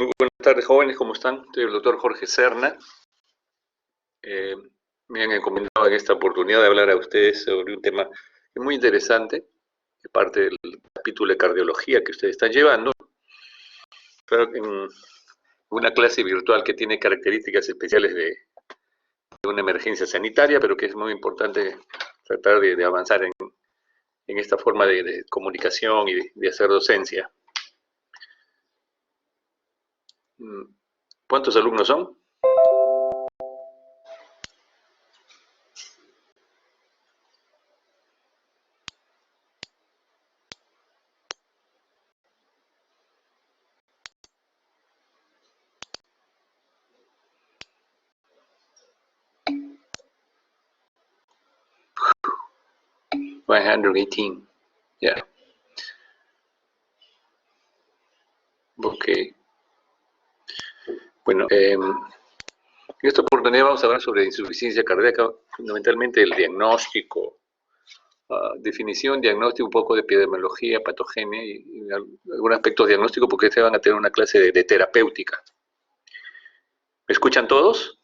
Muy buenas tardes, jóvenes, ¿cómo están? Soy el doctor Jorge Serna. Me han encomendado en esta oportunidad de hablar a ustedes sobre un tema que es muy interesante, que parte del capítulo de cardiología que ustedes están llevando, pero en una clase virtual que tiene características especiales de una emergencia sanitaria, pero que es muy importante tratar de avanzar en esta forma de comunicación y de hacer docencia. ¿Cuántos alumnos son? One 118. Ya. Yeah. Ok. Bueno, en esta oportunidad vamos a hablar sobre insuficiencia cardíaca, fundamentalmente el diagnóstico, definición, diagnóstico, un poco de epidemiología, patogenia y algunos aspectos diagnósticos, porque ustedes van a tener una clase de terapéutica. ¿Me escuchan todos?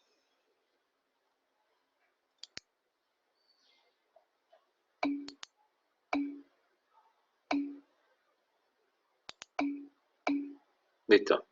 Listo.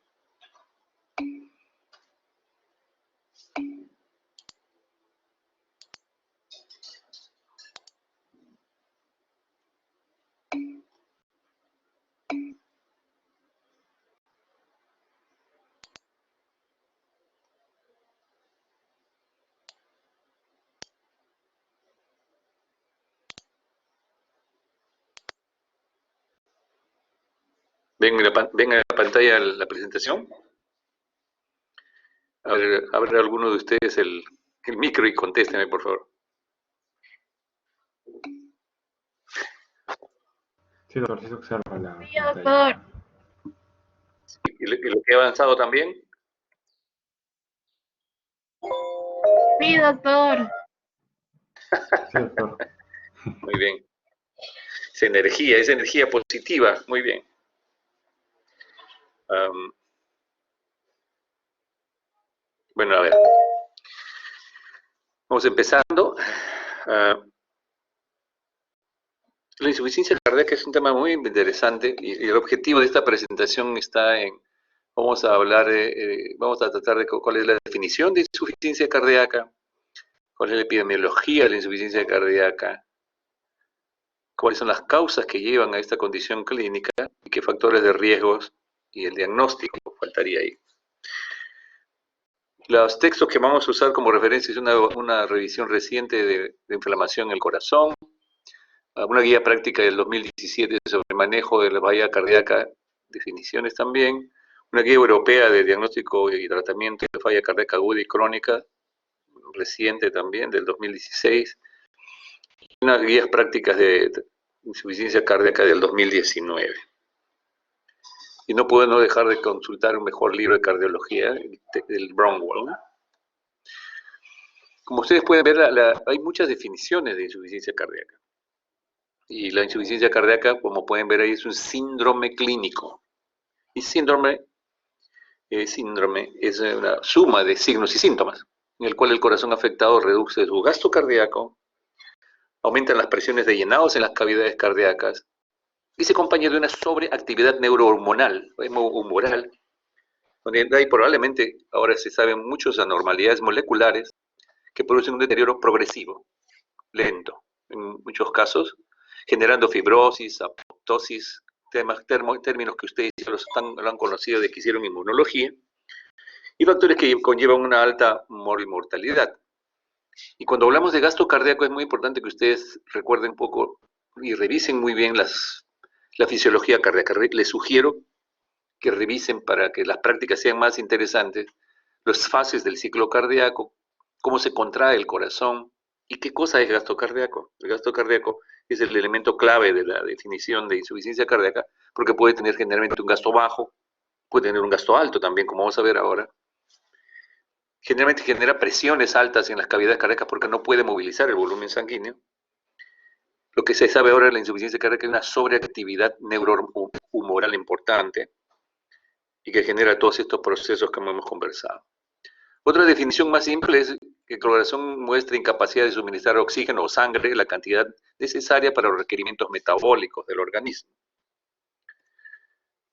¿Ven en la pantalla la presentación? Abre alguno de ustedes el micro y contésteme, por favor. Sí, doctor, sí se observa la Sí, doctor. ¿Y lo que ha avanzado también? Sí, doctor. Sí, doctor. Muy bien. Es energía positiva, muy bien. Bueno, a ver. Vamos empezando. La insuficiencia cardíaca es un tema muy interesante y el objetivo de esta presentación está en, vamos a hablar, vamos a tratar de cuál es la definición de insuficiencia cardíaca, cuál es la epidemiología de la insuficiencia cardíaca, cuáles son las causas que llevan a esta condición clínica y qué factores de riesgos y el diagnóstico faltaría ahí. Los textos que vamos a usar como referencia es una revisión reciente de inflamación en el corazón, una guía práctica del 2017 sobre el manejo de la falla cardíaca, definiciones también, una guía europea de diagnóstico y tratamiento de falla cardíaca aguda y crónica, reciente también, del 2016, unas guías prácticas de insuficiencia cardíaca del 2019. Y no puedo no dejar de consultar un mejor libro de cardiología, el Bromwell, ¿no? Como ustedes pueden ver, hay muchas definiciones de insuficiencia cardíaca. Y la insuficiencia cardíaca, como pueden ver ahí, es un síndrome clínico. Y síndrome es una suma de signos y síntomas, en el cual el corazón afectado reduce su gasto cardíaco, aumentan las presiones de llenados en las cavidades cardíacas y se acompaña de una sobreactividad neurohormonal, humoral, donde hay probablemente, ahora se saben, muchas anormalidades moleculares que producen un deterioro progresivo, lento, en muchos casos, generando fibrosis, apoptosis, términos que ustedes ya lo han conocido de que hicieron inmunología, y factores que conllevan una alta mortalidad. Y cuando hablamos de gasto cardíaco es muy importante que ustedes recuerden un poco y revisen muy bien la fisiología cardíaca. Les sugiero que revisen para que las prácticas sean más interesantes las fases del ciclo cardíaco, cómo se contrae el corazón y qué cosa es gasto cardíaco. El gasto cardíaco es el elemento clave de la definición de insuficiencia cardíaca porque puede tener generalmente un gasto bajo, puede tener un gasto alto también, como vamos a ver ahora. Generalmente genera presiones altas en las cavidades cardíacas porque no puede movilizar el volumen sanguíneo. Lo que se sabe ahora de la insuficiencia cardíaca es una sobreactividad neurohumoral importante. y que genera todos estos procesos que hemos conversado. Otra definición más simple es que el corazón muestra incapacidad de suministrar oxígeno o sangre, la cantidad necesaria para los requerimientos metabólicos del organismo.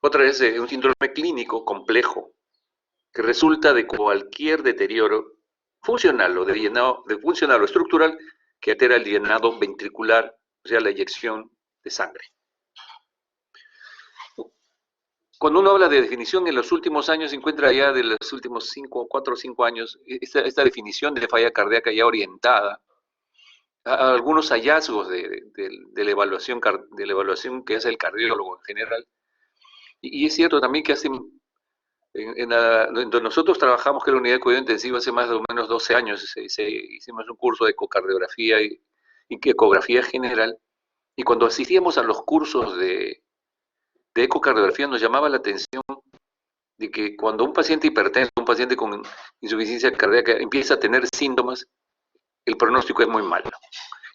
Otra es un síndrome clínico complejo que resulta de cualquier deterioro funcional o funcional o estructural que altera el llenado ventricular, o sea, la eyección de sangre. Cuando uno habla de definición, en los últimos años se encuentra ya de los últimos 4 o 5 años, esta definición de falla cardíaca ya orientada a algunos hallazgos de la evaluación que hace el cardiólogo en general. Y es cierto también que donde nosotros trabajamos, que es la unidad de cuidado intensivo, hace más o menos 12 años, hicimos un curso de ecocardiografía y ecografía general, y cuando asistíamos a los cursos de ecocardiografía nos llamaba la atención de que cuando un paciente hipertenso, un paciente con insuficiencia cardíaca empieza a tener síntomas, el pronóstico es muy malo.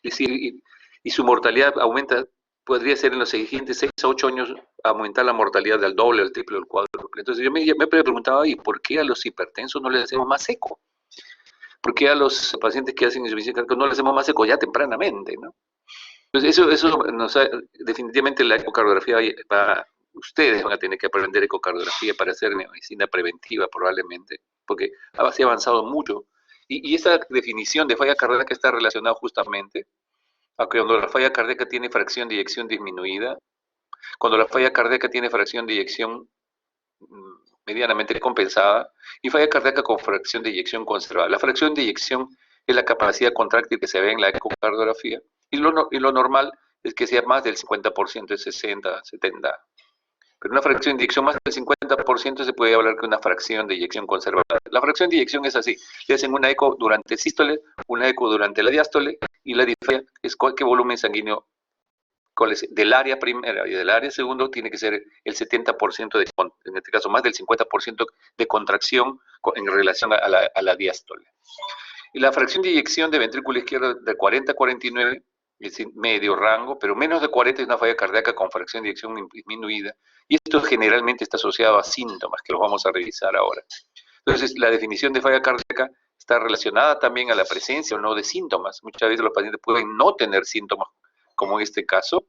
Es decir, y su mortalidad aumenta, podría ser en los siguientes 6 a 8 años aumentar la mortalidad del doble, al triple, al cuádruple. Entonces yo me preguntaba, ¿y por qué a los hipertensos no les hacemos más eco? ¿Por qué a los pacientes que hacen insuficiencia cardíaca no les hacemos más eco ya tempranamente, ¿no? Entonces definitivamente la ecocardiografía ustedes van a tener que aprender ecocardiografía para hacer medicina preventiva probablemente, porque se ha avanzado mucho. Y esa definición de falla cardíaca está relacionada justamente a que cuando la falla cardíaca tiene fracción de eyección disminuida, cuando la falla cardíaca tiene fracción de eyección medianamente compensada, y falla cardíaca con fracción de eyección conservada. La fracción de eyección es la capacidad contráctil que se ve en la ecocardiografía, y lo normal es que sea más del 50%, es 60, 70. Pero una fracción de eyección más del 50% se puede hablar que una fracción de eyección conservada. La fracción de eyección es así: le hacen una eco durante sístole, una eco durante la diástole, y la diferencia es qué volumen sanguíneo del área primera y del área segundo tiene que ser el 70%, en este caso más del 50% de contracción en relación a la diástole. Y la fracción de eyección de ventrículo izquierdo de 40 a 49, es decir, medio rango, pero menos de 40 es una falla cardíaca con fracción de eyección disminuida, y esto generalmente está asociado a síntomas, que los vamos a revisar ahora. Entonces, la definición de falla cardíaca está relacionada también a la presencia o no de síntomas. Muchas veces los pacientes pueden no tener síntomas, como en este caso,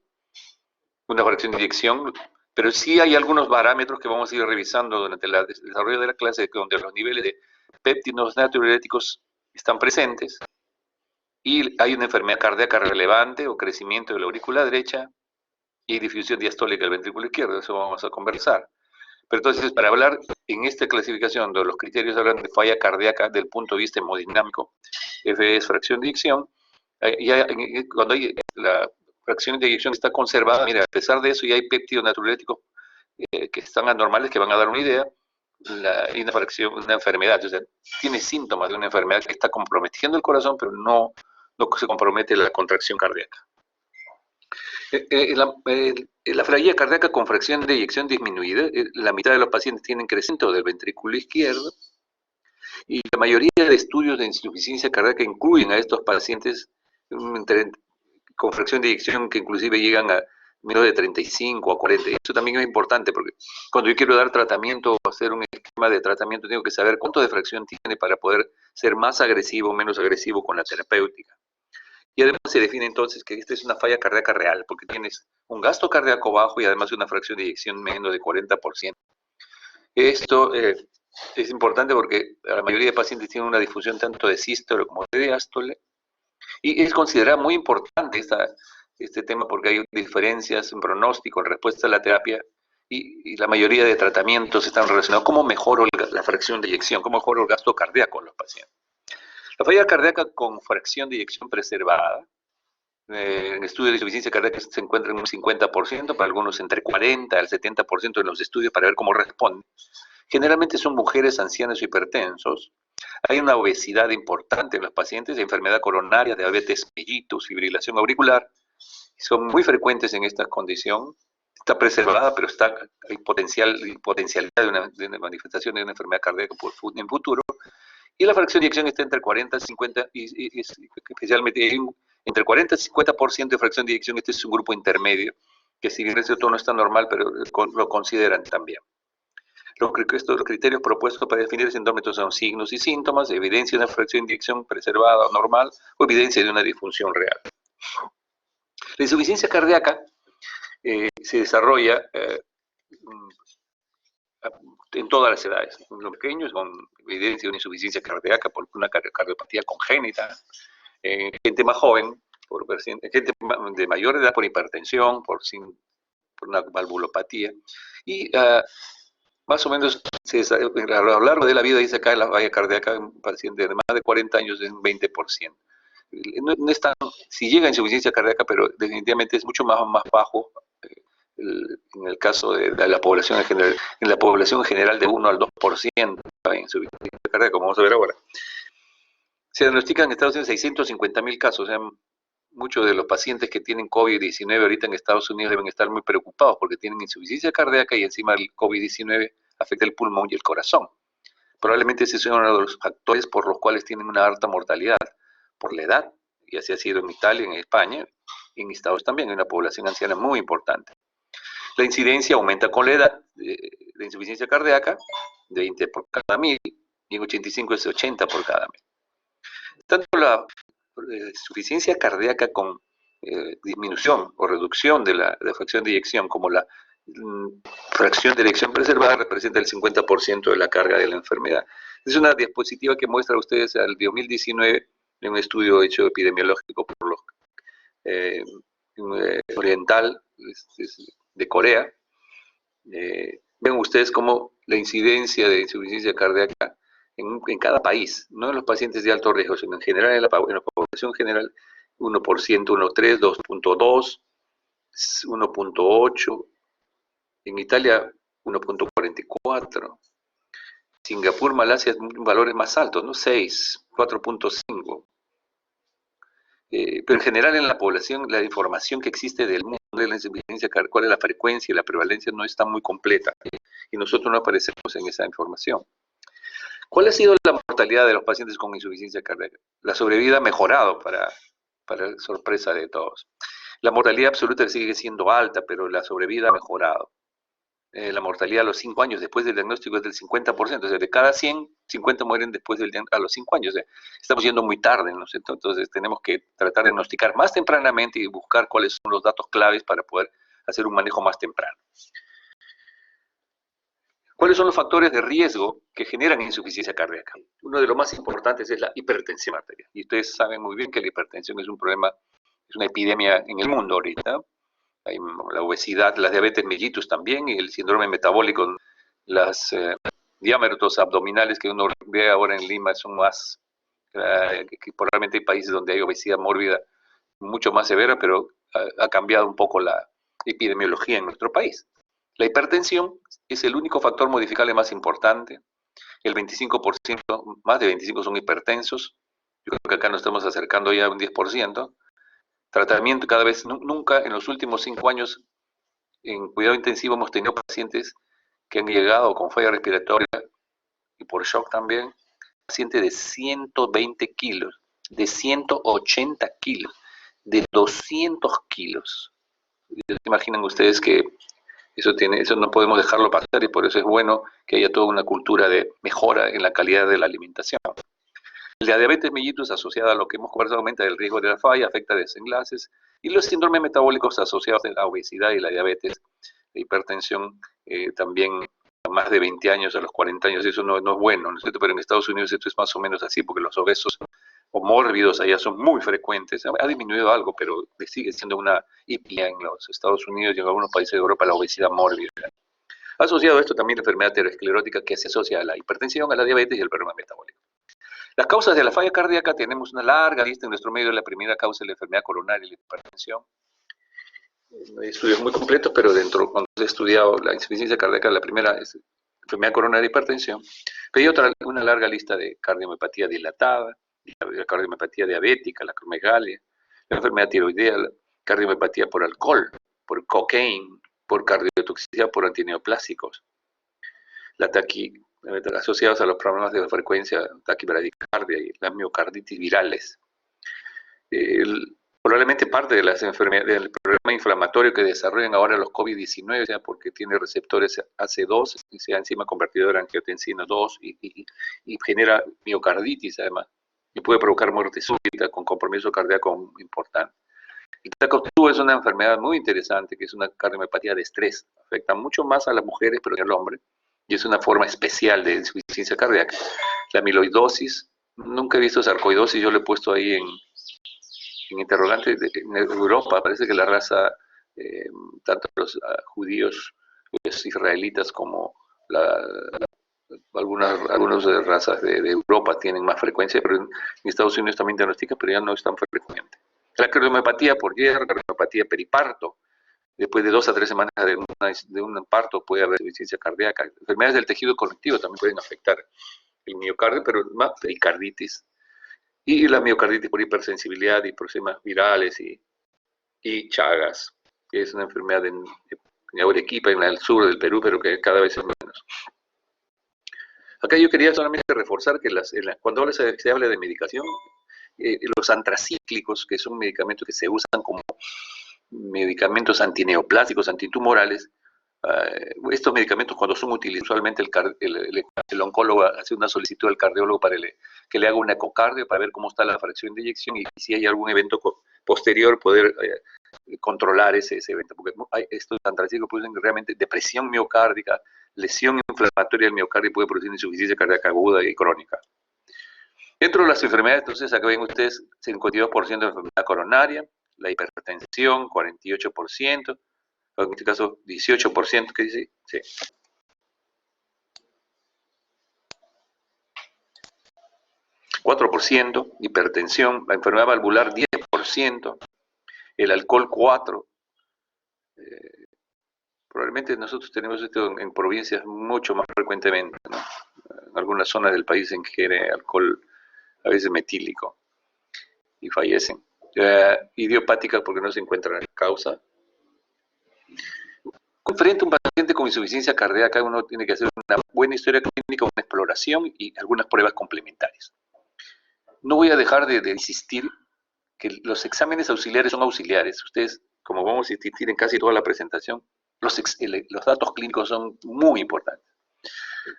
una fracción de eyección, pero sí hay algunos parámetros que vamos a ir revisando durante el desarrollo de la clase, donde los niveles de péptidos natriuréticos están presentes, y hay una enfermedad cardíaca relevante o crecimiento de la aurícula derecha y difusión diastólica del ventrículo izquierdo. Eso vamos a conversar. Pero entonces, para hablar en esta clasificación de los criterios, hablan de falla cardíaca del punto de vista hemodinámico. F es fracción de eyección. Cuando hay la fracción de eyección está conservada, mira, a pesar de eso ya hay péptidos natriuréticos que están anormales, que van a dar una idea. Hay una enfermedad, o sea, tiene síntomas de una enfermedad que está comprometiendo el corazón, pero no se compromete la contracción cardíaca. La falla cardíaca con fracción de eyección disminuida, la mitad de los pacientes tienen crecimiento del ventrículo izquierdo, y la mayoría de estudios de insuficiencia cardíaca incluyen a estos pacientes con fracción de eyección que inclusive llegan a menos de 35 a 40. Eso también es importante, porque cuando yo quiero dar tratamiento o hacer un esquema de tratamiento, tengo que saber cuánto de fracción tiene para poder ser más agresivo o menos agresivo con la terapéutica. Y además se define entonces que esta es una falla cardíaca real, porque tienes un gasto cardíaco bajo y además una fracción de eyección menos de 40%. Esto es importante porque la mayoría de pacientes tienen una difusión tanto de sístole como de diástole, y es considerado muy importante este tema porque hay diferencias en pronóstico, en respuesta a la terapia, y la mayoría de tratamientos están relacionados. ¿Cómo mejoro la fracción de eyección? ¿Cómo mejoro el gasto cardíaco en los pacientes? La falla cardíaca con fracción de eyección preservada, en estudios de insuficiencia cardíaca se encuentra en un 50%, para algunos entre 40 al 70% en los estudios para ver cómo responden. Generalmente son mujeres ancianas o hipertensos. Hay una obesidad importante en los pacientes, enfermedad coronaria, diabetes mellitus, fibrilación auricular. Son muy frecuentes en esta condición. Está preservada, pero hay potencialidad de una manifestación de una enfermedad cardíaca en futuro. Y la fracción de eyección está entre 40 y 50, y especialmente entre 40 y 50% de fracción de eyección. Este es un grupo intermedio, que si bien ese tono no está normal, pero lo consideran también. Los criterios propuestos para definir el síndrome son signos y síntomas, evidencia de una fracción de eyección preservada o normal o evidencia de una disfunción real. La insuficiencia cardíaca se desarrolla en todas las edades. Los pequeños con evidencia de una insuficiencia cardíaca por una cardiopatía congénita, gente más joven, gente de mayor edad por hipertensión, por una valvulopatía, y más o menos a lo largo de la vida dice acá la falla cardíaca en un paciente de más de 40 años es un 20%. No es tan, si llega a insuficiencia cardíaca, pero definitivamente es mucho más bajo en el caso de la población en general, en la población en general de 1 al 2% en insuficiencia cardíaca, como vamos a ver ahora. Se diagnostican en Estados Unidos 650.000 casos, o sea, muchos de los pacientes que tienen COVID-19 ahorita en Estados Unidos deben estar muy preocupados porque tienen insuficiencia cardíaca y encima el COVID-19 afecta el pulmón y el corazón. Probablemente ese es uno de los factores por los cuales tienen una alta mortalidad, por la edad, y así ha sido en Italia, en España, y en Estados Unidos también, hay una población anciana muy importante. La incidencia aumenta con la edad de insuficiencia cardíaca, de 20 por cada 1000, y en 85 es 80 por cada 1000. Tanto la insuficiencia cardíaca con disminución o reducción de la fracción de eyección como la fracción de eyección preservada representa el 50% de la carga de la enfermedad. Es una diapositiva que muestra a ustedes al 2019 en un estudio hecho epidemiológico por los oriental de Corea. Ven ustedes cómo la incidencia de insuficiencia cardíaca en cada país, no en los pacientes de alto riesgo, sino en general en la población general, 1%, 1.3, 2.2, 1.8, en Italia 1.44, Singapur, Malasia, valores más altos, ¿no? 6, 4.5. Pero en general en la población la información que existe del mundo de la insuficiencia cardíaca, cuál es la frecuencia y la prevalencia, no está muy completa y nosotros no aparecemos en esa información. ¿Cuál ha sido la mortalidad de los pacientes con insuficiencia cardíaca? La sobrevida ha mejorado para sorpresa de todos. La mortalidad absoluta sigue siendo alta, pero la sobrevida ha mejorado. La mortalidad a los 5 años después del diagnóstico es del 50%, o sea, de cada 100, 50 mueren después a los 5 años. O sea, estamos yendo muy tarde, ¿no? Entonces tenemos que tratar de diagnosticar más tempranamente y buscar cuáles son los datos claves para poder hacer un manejo más temprano. ¿Cuáles son los factores de riesgo que generan insuficiencia cardíaca? Uno de los más importantes es la hipertensión arterial. Y ustedes saben muy bien que la hipertensión es un problema, es una epidemia en el mundo ahorita. Hay la obesidad, la diabetes mellitus también, y el síndrome metabólico. Las diámetros abdominales que uno ve ahora en Lima son más, que probablemente hay países donde hay obesidad mórbida mucho más severa, pero ha cambiado un poco la epidemiología en nuestro país. La hipertensión es el único factor modificable más importante. El 25%, más de 25% son hipertensos. Yo creo que acá nos estamos acercando ya a un 10%. Tratamiento cada vez, nunca en los últimos 5 años en cuidado intensivo hemos tenido pacientes que han llegado con falla respiratoria y por shock también, pacientes de 120 kilos, de 180 kilos, de 200 kilos. ¿Se imaginan ustedes que eso no podemos dejarlo pasar y por eso es bueno que haya toda una cultura de mejora en la calidad de la alimentación? La diabetes mellitus asociada a lo que hemos conversado aumenta el riesgo de la falla, afecta desenlaces, y los síndromes metabólicos asociados a la obesidad y la diabetes, la hipertensión también a más de 20 años, a los 40 años, eso no es bueno, ¿no es cierto? Pero en Estados Unidos esto es más o menos así, porque los obesos o mórbidos allá son muy frecuentes. Ha disminuido algo, pero sigue siendo una epidemia en los Estados Unidos y en algunos países de Europa la obesidad mórbida. Asociado a esto también la enfermedad aterosclerótica que se asocia a la hipertensión, a la diabetes y al problema metabólico. Las causas de la falla cardíaca tenemos una larga lista en nuestro medio. La primera causa es la enfermedad coronaria y la hipertensión. No hay estudios muy completos, pero cuando se ha estudiado la insuficiencia cardíaca, la primera es enfermedad coronaria y hipertensión. Pero hay una larga lista de cardiomiopatía dilatada, la cardiomiopatía diabética, la acromegalia, la enfermedad tiroidea, la cardiomiopatía por alcohol, por cocaína, por cardiotoxicidad, por antineoplásicos, asociados a los problemas de frecuencia, taquibradicardia y las miocarditis virales. Probablemente parte de las enfermedades, del problema inflamatorio que desarrollan ahora los COVID-19, sea porque tiene receptores AC2, y sea enzima convertidora de angiotensina 2 y genera miocarditis además, y puede provocar muerte súbita con compromiso cardíaco importante. El TACOP2 es una enfermedad muy interesante, que es una cardiomiopatía de estrés. Afecta mucho más a las mujeres, pero no al hombre, y es una forma especial de insuficiencia cardíaca. La amiloidosis, nunca he visto sarcoidosis, yo lo he puesto ahí en interrogante. En Europa parece que la raza, tanto los judíos, los israelitas, como algunas razas de Europa tienen más frecuencia, pero en Estados Unidos también diagnostican, pero ya no es tan frecuente. La cardiomiopatía por hierro, cardiomiopatía periparto, después de 2 a 3 semanas de un parto puede haber insuficiencia cardíaca. Enfermedades del tejido conectivo también pueden afectar el miocardio, pero más pericarditis. Y la miocarditis por hipersensibilidad y problemas virales y Chagas, que es una enfermedad en Arequipa, en el sur del Perú, pero que cada vez es menos. Acá yo quería solamente reforzar que cuando se habla de medicación, los antracíclicos, que son medicamentos que se usan como medicamentos antineoplásicos, antitumorales, estos medicamentos cuando son utilizados, usualmente el oncólogo hace una solicitud al cardiólogo para que le haga un ecocardio para ver cómo está la fracción de eyección y si hay algún evento posterior poder controlar ese evento, porque estos antracíclicos producen realmente depresión miocárdica, lesión inflamatoria del miocardio y puede producir insuficiencia cardíaca aguda y crónica. Dentro de las enfermedades, entonces, acá ven ustedes 52% de enfermedad coronaria, la hipertensión, 48%, en este caso 18%, ¿qué dice? Sí. 4%, hipertensión, la enfermedad valvular 10%, el alcohol 4%. Probablemente nosotros tenemos esto en provincias mucho más frecuentemente, ¿no? En algunas zonas del país en que ingiere alcohol, a veces metílico, y fallecen. Idiopática porque no se encuentra la causa. Frente a un paciente con insuficiencia cardíaca, uno tiene que hacer una buena historia clínica, una exploración y algunas pruebas complementarias. No voy a dejar de insistir que los exámenes auxiliares son auxiliares. Ustedes, como vamos a insistir en casi toda la presentación, los datos clínicos son muy importantes.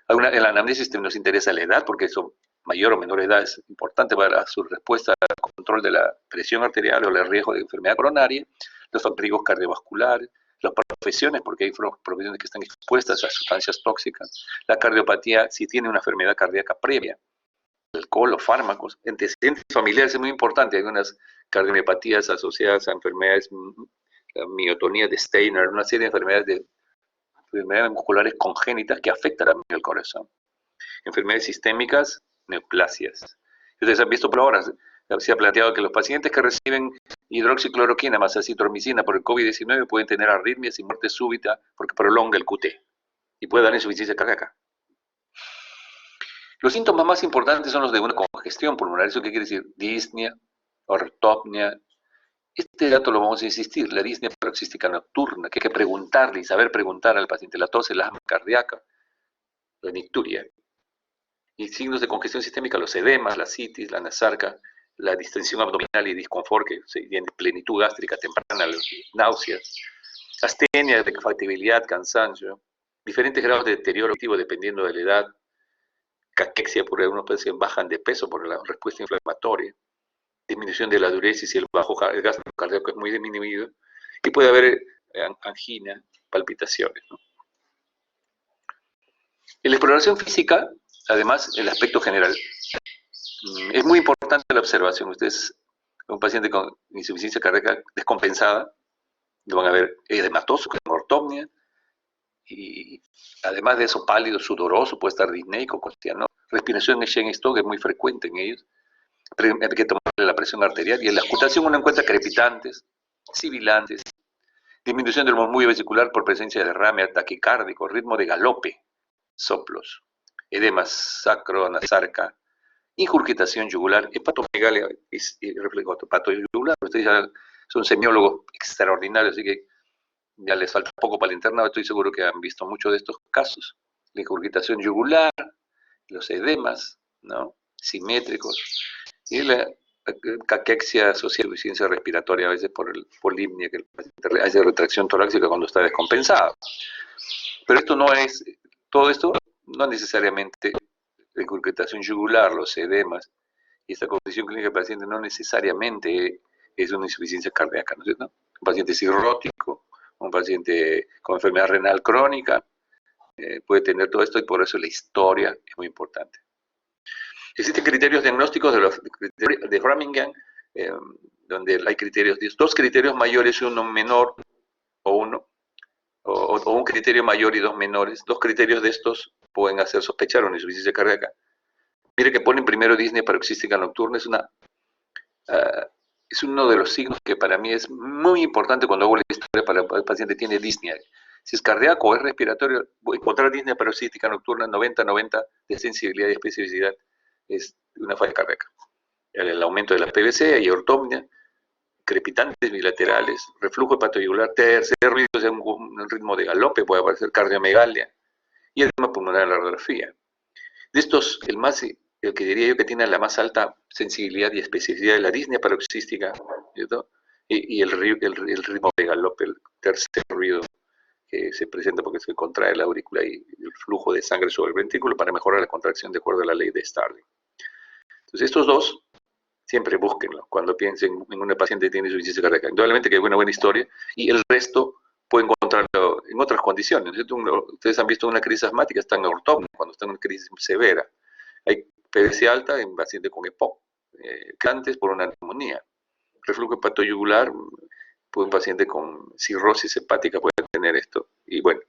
En la anamnesis nos interesa la edad, porque eso, mayor o menor edad, es importante para su respuesta al control de la presión arterial o el riesgo de enfermedad coronaria, los riesgos cardiovasculares, las profesiones, porque hay profesiones que están expuestas a sustancias tóxicas, la cardiopatía, si tiene una enfermedad cardíaca previa, alcohol o fármacos, antecedentes familiares es muy importante, hay unas cardiomiopatías asociadas a enfermedades, la miotonía de Steiner, una serie de enfermedades musculares congénitas que afectan al corazón. Enfermedades sistémicas, neoplasias. Ustedes han visto por ahora, se ha planteado que los pacientes que reciben hidroxicloroquina más acitromicina por el COVID-19 pueden tener arritmias y muerte súbita porque prolonga el QT y puede dar insuficiencia cardíaca. Los síntomas más importantes son los de una congestión pulmonar. ¿Eso qué quiere decir? Disnea, ortopnea. Este dato lo vamos a insistir, la disnea paroxística nocturna, que hay que preguntarle y saber preguntar al paciente, la tos, el asma cardíaca, la nicturia. Y signos de congestión sistémica, los edemas, la citis, la nasarca, la distensión abdominal y disconfort, que se tiene plenitud gástrica temprana, náuseas, astenia, factibilidad, cansancio, diferentes grados de deterioro activo dependiendo de la edad, caquexia, porque algunos pacientes bajan de peso por la respuesta inflamatoria, disminución de la diuresis y el gasto cardíaco es muy disminuido, y puede haber angina, palpitaciones, ¿no? En la exploración física, además, el aspecto general. Es muy importante la observación. Ustedes, un paciente con insuficiencia cardíaca descompensada, lo van a ver edematoso, con ortopnía, y además de eso, pálido, sudoroso, puede estar disneico, costiano. Respiración en Shen-Stokes es muy frecuente en ellos. Hay que tomarle la presión arterial, y en la auscultación uno encuentra crepitantes, sibilantes, disminución del murmullo vesicular por presencia de derrame, taquicárdico, ritmo de galope, soplos, edemas sacro-nasarca, ingurgitación yugular, hepatomegalia y reflejo hepatoyugular. Ustedes ya son semiólogos extraordinarios, así que ya les falta poco para el internado, estoy seguro que han visto muchos de estos casos. La ingurgitación yugular, los edemas, ¿no?, simétricos, y caquexia asociada a insuficiencia respiratoria, a veces por polimnia, que el paciente hace retracción torácica cuando está descompensado. Pero esto no es, todo esto no necesariamente la incurgitación yugular, los edemas, y esta condición clínica del paciente no necesariamente es una insuficiencia cardíaca, ¿no es cierto? Un paciente cirrótico, un paciente con enfermedad renal crónica, puede tener todo esto y por eso la historia es muy importante. Existen criterios diagnósticos de Framingham, donde hay criterios, dos criterios mayores y uno menor, o un criterio mayor y dos menores. Dos criterios de estos pueden hacer sospechar una insuficiencia cardíaca. Mire que ponen primero disnea paroxística nocturna, es uno de los signos que para mí es muy importante cuando hago la historia para el paciente tiene disnea. Si es cardíaco o es respiratorio, encontrar disnea paroxística nocturna 90-90 de sensibilidad y especificidad es una falla cardíaca. El aumento de la PVC y ortopnia, crepitantes bilaterales, reflujo hepatoyugular, tercer ruido, o sea, un ritmo de galope, puede aparecer cardiomegalia y edema pulmonar en la radiografía. De estos, el que diría yo que tiene la más alta sensibilidad y especificidad de la disnea paroxística, ¿cierto? Y el ritmo de galope, el tercer ruido que se presenta porque se contrae la aurícula y el flujo de sangre sobre el ventrículo para mejorar la contracción de acuerdo a la ley de Starling. Entonces estos dos, siempre búsquenlo cuando piensen en una paciente que tiene insuficiencia cardíaca. Indudablemente que es una buena historia y el resto puede encontrarlo en otras condiciones. Ustedes han visto una crisis asmática, está en ortopnia, cuando está en una crisis severa. Hay PVC alta en paciente con EPOC, antes por una neumonía. Reflujo hepatoyugular, un paciente con cirrosis hepática puede tener esto. Y bueno,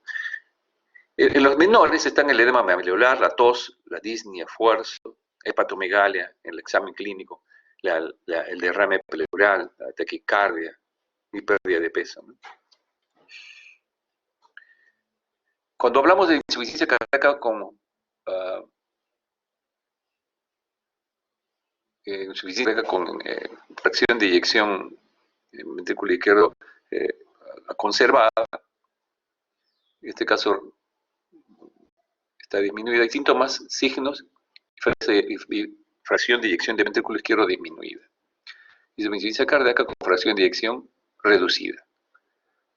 en los menores están el edema alveolar, la tos, la disnea, esfuerzo, hepatomegalia en el examen clínico, el derrame pleural, la taquicardia y pérdida de peso, ¿no? Cuando hablamos de insuficiencia cardíaca como insuficiencia cardíaca con fracción de eyección en ventrículo izquierdo conservada, en este caso está disminuida, hay síntomas, signos y fracción de eyección de ventrículo izquierdo disminuida. Insuficiencia cardíaca con fracción de eyección reducida.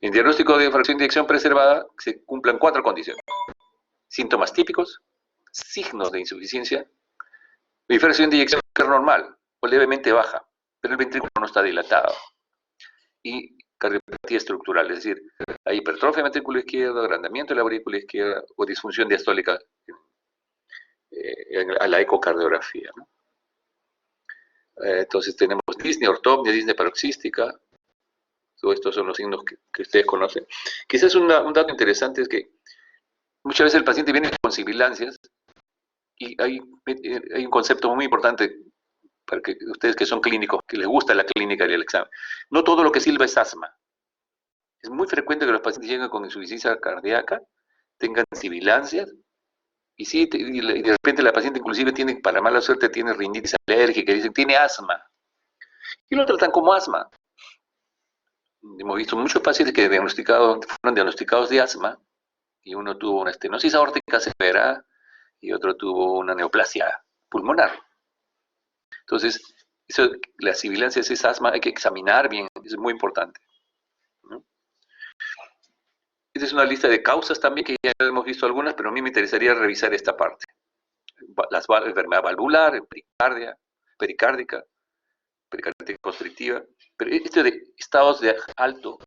En diagnóstico de fracción de eyección preservada se cumplen 4 condiciones. Síntomas típicos, signos de insuficiencia, y fracción de eyección normal o levemente baja, pero el ventrículo no está dilatado. Y cardiopatía estructural, es decir, hay hipertrofia del ventrículo izquierdo, agrandamiento de la aurícula izquierda o disfunción diastólica a la ecocardiografía, ¿no? Entonces tenemos disnea, ortopnia, disnea paroxística. Todos estos son los signos que ustedes conocen. Quizás un dato interesante es que muchas veces el paciente viene con sibilancias y hay un concepto muy importante para que ustedes que son clínicos, que les gusta la clínica y el examen. No todo lo que silba es asma. Es muy frecuente que los pacientes lleguen con insuficiencia cardíaca, tengan sibilancias, y de repente la paciente inclusive tiene, para mala suerte, tiene rinitis alérgica, y dicen, tiene asma. Y lo tratan como asma. Hemos visto muchos pacientes que fueron diagnosticados de asma, y uno tuvo una estenosis aórtica severa, y otro tuvo una neoplasia pulmonar. Entonces, la sibilancia es asma, hay que examinar bien, es muy importante, ¿no? Esta es una lista de causas también, que ya hemos visto algunas, pero a mí me interesaría revisar esta parte. Enfermedad valvular, pericárdica constrictiva, pero esto de estados de alto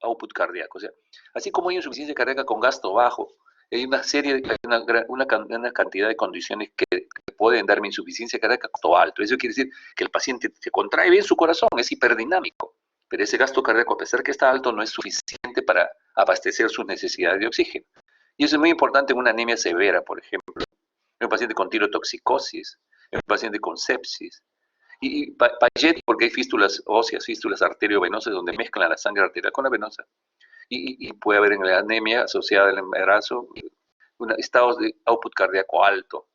output cardíaco. O sea, así como hay insuficiencia cardíaca con gasto bajo, hay una cantidad de condiciones que pueden darme insuficiencia cardíaca con gasto alto. Eso quiere decir que el paciente se contrae bien su corazón, es hiperdinámico, pero ese gasto cardíaco, a pesar que está alto, no es suficiente para abastecer sus necesidades de oxígeno. Y eso es muy importante en una anemia severa, por ejemplo, en un paciente con tirotoxicosis, en un paciente con sepsis. Y Paget, porque hay fístulas óseas, fístulas arteriovenosas, donde mezclan la sangre arterial con la venosa. Y puede haber en la anemia asociada al embarazo estados de output cardíaco alto.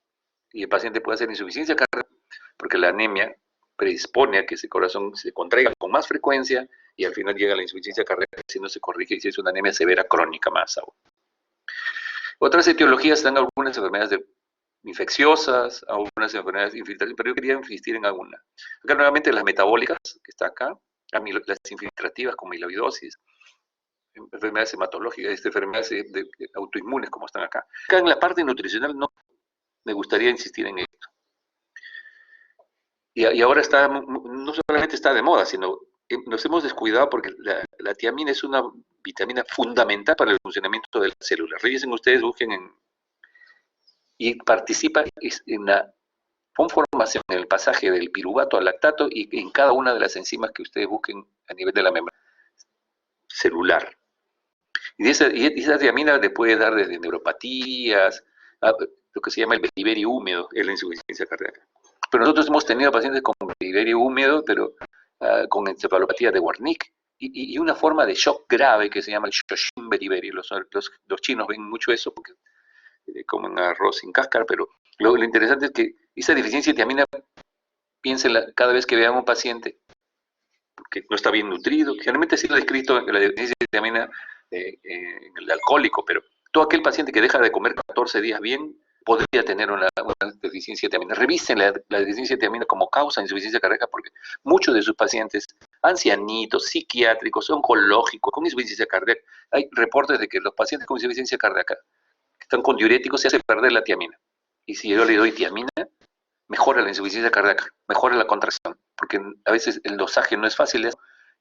Y el paciente puede hacer insuficiencia cardíaca porque la anemia predispone a que ese corazón se contraiga con más frecuencia y al final llega la insuficiencia cardíaca si no se corrige y si es una anemia severa crónica más aún. Otras etiologías están algunas enfermedades infecciosas, algunas enfermedades infiltrativas, pero yo quería insistir en alguna. Acá nuevamente las metabólicas, que está acá, las infiltrativas como amiloidosis, enfermedades hematológicas, enfermedades autoinmunes como están acá. Acá en la parte nutricional no me gustaría insistir en esto. Y ahora está, no solamente está de moda, sino nos hemos descuidado porque la tiamina es una vitamina fundamental para el funcionamiento de las células. Revisen ustedes, busquen y participa en la conformación, en el pasaje del piruvato al lactato y en cada una de las enzimas que ustedes busquen a nivel de la membrana celular. Y esa tiamina le puede dar desde neuropatías, lo que se llama el beriberi húmedo, es la insuficiencia cardíaca. Pero nosotros hemos tenido pacientes con beriberi húmedo, pero con encefalopatía de Wernicke, y una forma de shock grave que se llama el Shoshin beriberi. Los chinos ven mucho eso porque comen arroz sin cáscara, pero lo interesante es que esa deficiencia de tiamina, piénsenla cada vez que vean a un paciente que no está bien nutrido, generalmente sí lo he descrito la deficiencia de tiamina en el alcohólico, pero todo aquel paciente que deja de comer 14 días bien podría tener una deficiencia de tiamina. Revisen la deficiencia de tiamina como causa de insuficiencia cardíaca, porque muchos de sus pacientes, ancianitos, psiquiátricos, oncológicos, con insuficiencia cardíaca, hay reportes de que los pacientes con insuficiencia cardíaca que están con diuréticos se hace perder la tiamina. Y si yo le doy tiamina, mejora la insuficiencia cardíaca, mejora la contracción, porque a veces el dosaje no es fácil,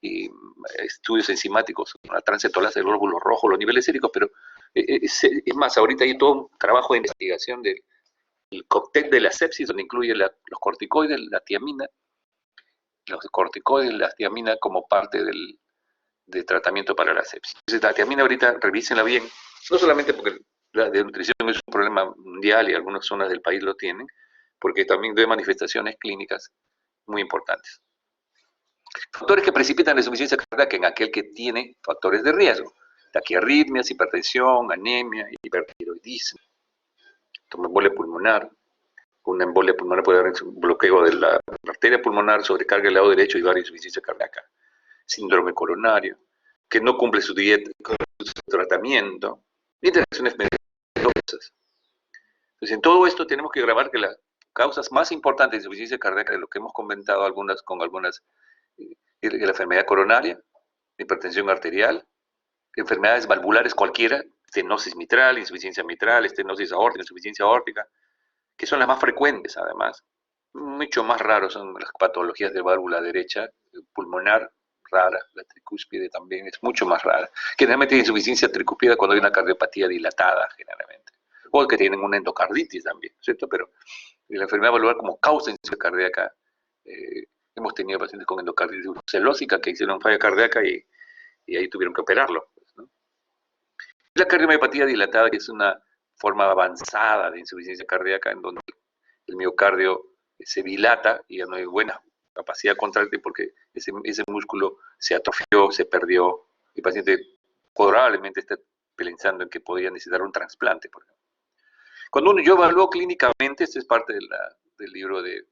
y estudios enzimáticos, la transcetolasa del glóbulo rojo, los niveles séricos, pero es más, ahorita hay todo un trabajo de investigación del cóctel de la sepsis, donde incluye los corticoides, la tiamina, la tiamina como parte del tratamiento para la sepsis. Entonces, la tiamina ahorita, revísenla bien, no solamente porque la desnutrición es un problema mundial y algunas zonas del país lo tienen, porque también da manifestaciones clínicas muy importantes. Factores que precipitan la insuficiencia cardíaca en aquel que tiene factores de riesgo: taquiarritmias, hipertensión, anemia, hipertiroidismo, embolia pulmonar. Una embolia pulmonar puede haber un bloqueo de la arteria pulmonar, sobrecarga del lado derecho y varias insuficiencia cardíaca. Síndrome coronario, que no cumple su dieta, su tratamiento, interacciones medicamentosas. Entonces, en todo esto tenemos que grabar que las causas más importantes de insuficiencia cardíaca, de lo que hemos comentado con algunas, la enfermedad coronaria, hipertensión arterial, enfermedades valvulares cualquiera, estenosis mitral, insuficiencia mitral, estenosis aórtica, insuficiencia aórtica, que son las más frecuentes además. Mucho más raros son las patologías de válvula derecha, pulmonar, rara, la tricúspide también es mucho más rara. Generalmente hay insuficiencia tricúspide cuando hay una cardiopatía dilatada, generalmente, o que tienen una endocarditis también, ¿cierto? Pero la enfermedad valvular como causa de insuficiencia cardíaca, hemos tenido pacientes con endocarditis celósica que hicieron falla cardíaca y ahí tuvieron que operarlo, pues, ¿no? La cardiomiopatía dilatada, que es una forma avanzada de insuficiencia cardíaca en donde el miocardio se dilata y ya no hay buena capacidad contráctil porque ese músculo se atrofió, se perdió, y el paciente probablemente está pensando en que podría necesitar un trasplante, por ejemplo. Cuando yo evalúo clínicamente, esto es parte del libro de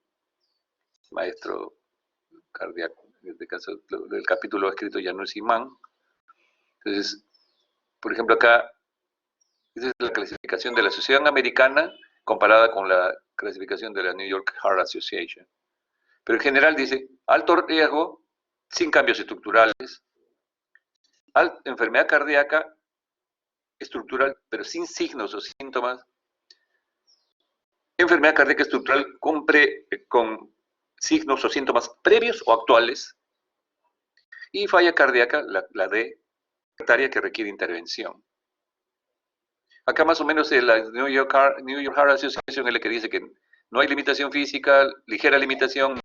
maestro cardíaco, en este caso del capítulo escrito Janusz Simán. Entonces, por ejemplo, acá, esta es la clasificación de la Sociedad Americana comparada con la clasificación de la New York Heart Association. Pero en general dice, alto riesgo, sin cambios estructurales, enfermedad cardíaca estructural, pero sin signos o síntomas, enfermedad cardíaca estructural con signos o síntomas previos o actuales, y falla cardíaca, la D, que requiere intervención. Acá más o menos la New York Heart Association es la que dice que no hay limitación física, ligera limitación,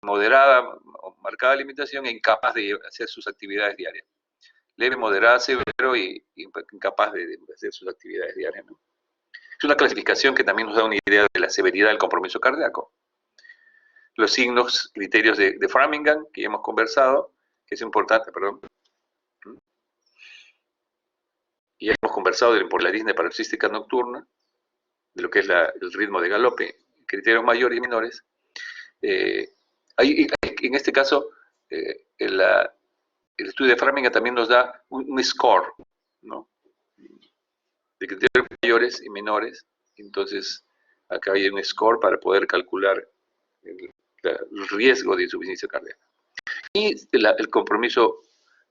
moderada o marcada limitación, e incapaz de hacer sus actividades diarias. Leve, moderada, severo y incapaz de hacer sus actividades diarias, ¿no? Es una clasificación que también nos da una idea de la severidad del compromiso cardíaco. Los signos, criterios de Framingham, que ya hemos conversado, que es importante, perdón. Y ya hemos conversado por la disnea paroxística nocturna, de lo que es el ritmo de galope, criterios mayores y menores. En este caso, el estudio de Framingham también nos da un score, ¿no?, de criterios mayores y menores. Entonces, Acá hay un score para poder calcular el riesgo de insuficiencia cardíaca. Y el compromiso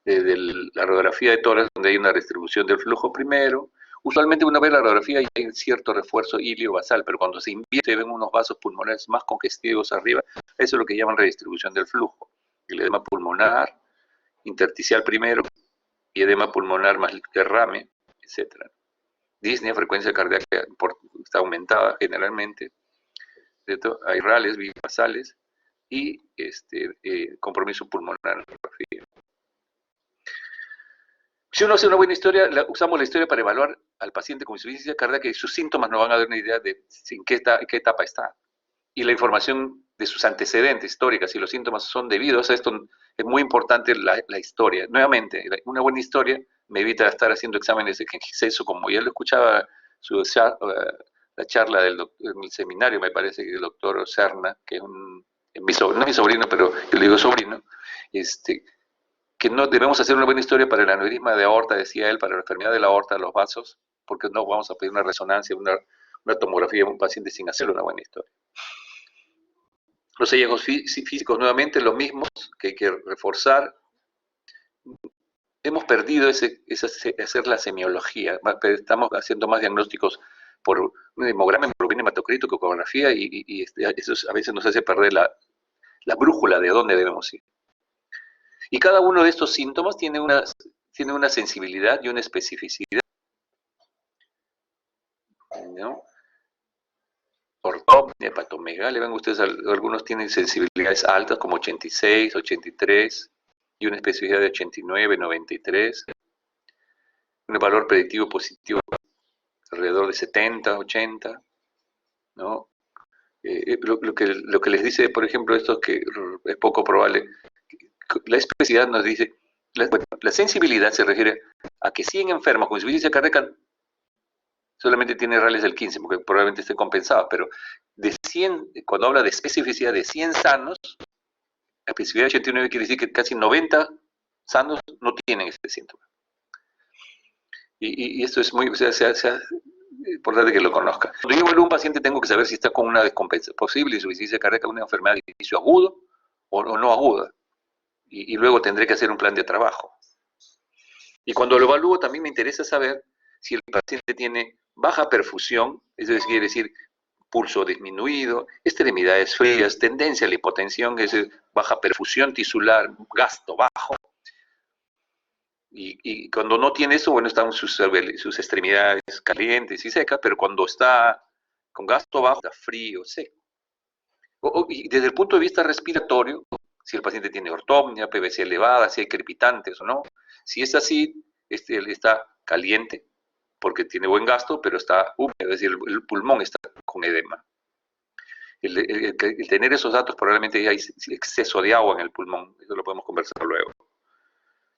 de la radiografía de tórax, donde hay una distribución del flujo primero. Usualmente uno ve la radiografía y hay cierto refuerzo ilio-basal, pero cuando se invierte ven unos vasos pulmonares más congestivos arriba, eso es lo que llaman redistribución del flujo. El edema pulmonar, intersticial primero, y edema pulmonar más derrame, etc. Disnea, frecuencia cardíaca está aumentada generalmente, ¿cierto? Hay rales bibasales y compromiso pulmonar en la radiografía. Si uno hace una buena historia, usamos la historia para evaluar al paciente con insuficiencia cardíaca y sus síntomas nos van a dar una idea de en qué etapa está. Y la información de sus antecedentes históricas, si los síntomas son debidos a esto, es muy importante la historia. Nuevamente, una buena historia me evita estar haciendo exámenes de exceso, como ya lo escuchaba la charla en el seminario, me parece, del doctor Serna, que es no es mi sobrino, pero yo le digo sobrino, que no debemos hacer una buena historia para el aneurisma de aorta, decía él, para la enfermedad de la aorta, los vasos, porque no vamos a pedir una resonancia, una tomografía de un paciente sin hacer una buena historia. Los hallazgos físicos, nuevamente, los mismos, que hay que reforzar. Hemos perdido hacer la semiología, estamos haciendo más diagnósticos por un hemograma, hemoglobina, hematocrito, ecografía, y eso a veces nos hace perder la brújula de dónde debemos ir. Y cada uno de estos síntomas tiene una sensibilidad y una especificidad, ¿no? Ortopnea, hepatomegalia, ven ustedes, algunos tienen sensibilidades altas como 86, 83, y una especificidad de 89, 93. Un valor predictivo positivo alrededor de 70, 80, ¿no? Lo que les dice, por ejemplo, esto que es poco probable, la especificidad nos dice, la sensibilidad se refiere a que 100 enfermos con insuficiencia cardíaca solamente tiene rales del 15, porque probablemente esté compensado, pero de 100, cuando habla de especificidad de 100 sanos, la especificidad de 89 quiere decir que casi 90 sanos no tienen este síntoma. Y esto es muy importante que lo conozca. Cuando yo evalúo a un paciente tengo que saber si está con una posible insuficiencia cardíaca, una enfermedad de inicio agudo o no aguda. Y luego tendré que hacer un plan de trabajo. Y cuando lo evalúo también me interesa saber si el paciente tiene baja perfusión, eso quiere decir pulso disminuido, extremidades frías, tendencia a la hipotensión, es decir, baja perfusión tisular, gasto bajo. Y cuando no tiene eso, bueno, están sus extremidades calientes y secas, pero cuando está con gasto bajo, está frío, seco. Y desde el punto de vista respiratorio, si el paciente tiene ortopnea, PVC elevada, si hay crepitantes o no. Si es así, él está caliente porque tiene buen gasto, pero está húmedo, es decir, el pulmón está con edema. El tener esos datos, probablemente hay exceso de agua en el pulmón, eso lo podemos conversar luego.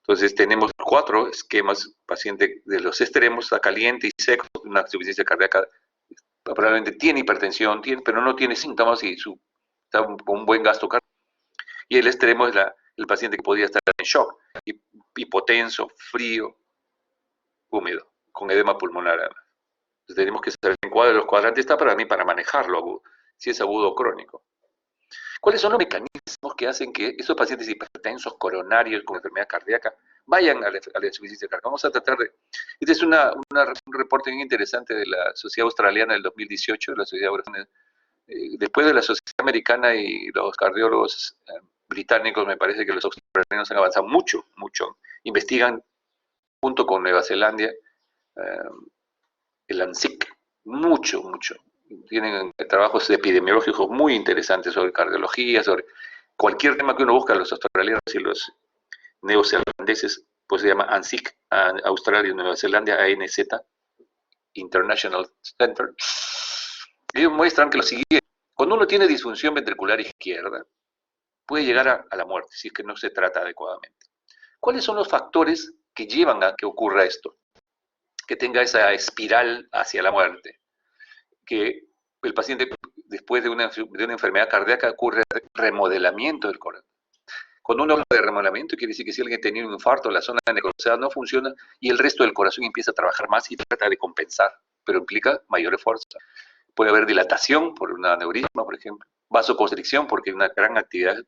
Entonces tenemos 4 esquemas, paciente de los extremos, está caliente y seco, una insuficiencia cardíaca, probablemente tiene hipertensión, pero no tiene síntomas y está con un buen gasto cardíaco. Y el extremo es el paciente que podría estar en shock, hipotenso, frío, húmedo, con edema pulmonar. Entonces tenemos que saber en cuál de los cuadrantes está para manejarlo agudo, si es agudo o crónico. ¿Cuáles son los mecanismos que hacen que esos pacientes hipertensos, coronarios, con enfermedad cardíaca, vayan a la insuficiencia cardíaca? Vamos a tratar de... Este es un reporte bien interesante de la Sociedad Australiana del 2018, la Sociedad Australiana, después de la Sociedad Americana y los cardiólogos británicos, me parece que los australianos han avanzado mucho, mucho. Investigan junto con Nueva Zelanda el ANSIC, mucho, mucho. Tienen trabajos epidemiológicos muy interesantes sobre cardiología, sobre cualquier tema que uno busca, los australianos y los neozelandeses, pues se llama ANSIC, Australia y Nueva Zelanda, ANZ, International Center. Ellos muestran que lo siguiente: cuando uno tiene disfunción ventricular izquierda, puede llegar a la muerte si es que no se trata adecuadamente. ¿Cuáles son los factores que llevan a que ocurra esto? Que tenga esa espiral hacia la muerte. Que el paciente, después de una enfermedad cardíaca, ocurre remodelamiento del corazón. Cuando uno habla de remodelamiento, quiere decir que si alguien tenía un infarto, la zona necrosada no funciona y el resto del corazón empieza a trabajar más y trata de compensar, pero implica mayor esfuerzo. Puede haber dilatación por un aneurisma, por ejemplo, vasoconstricción porque hay una gran actividad del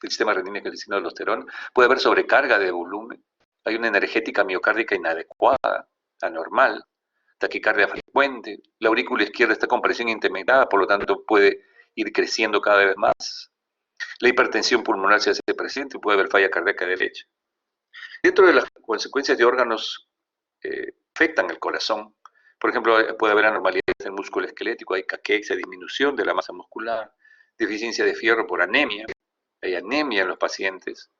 sistema renina-angiotensina-aldosterona, puede haber sobrecarga de volumen, hay una energética miocárdica inadecuada, anormal, taquicardia frecuente, la aurícula izquierda está con presión intermitente, por lo tanto puede ir creciendo cada vez más, la hipertensión pulmonar se hace presente y puede haber falla cardíaca derecha. Dentro de las consecuencias de órganos afectan el corazón, por ejemplo, puede haber anormalidades en el músculo esquelético, hay caquexia, disminución de la masa muscular, deficiencia de fierro por anemia, hay anemia en los pacientes,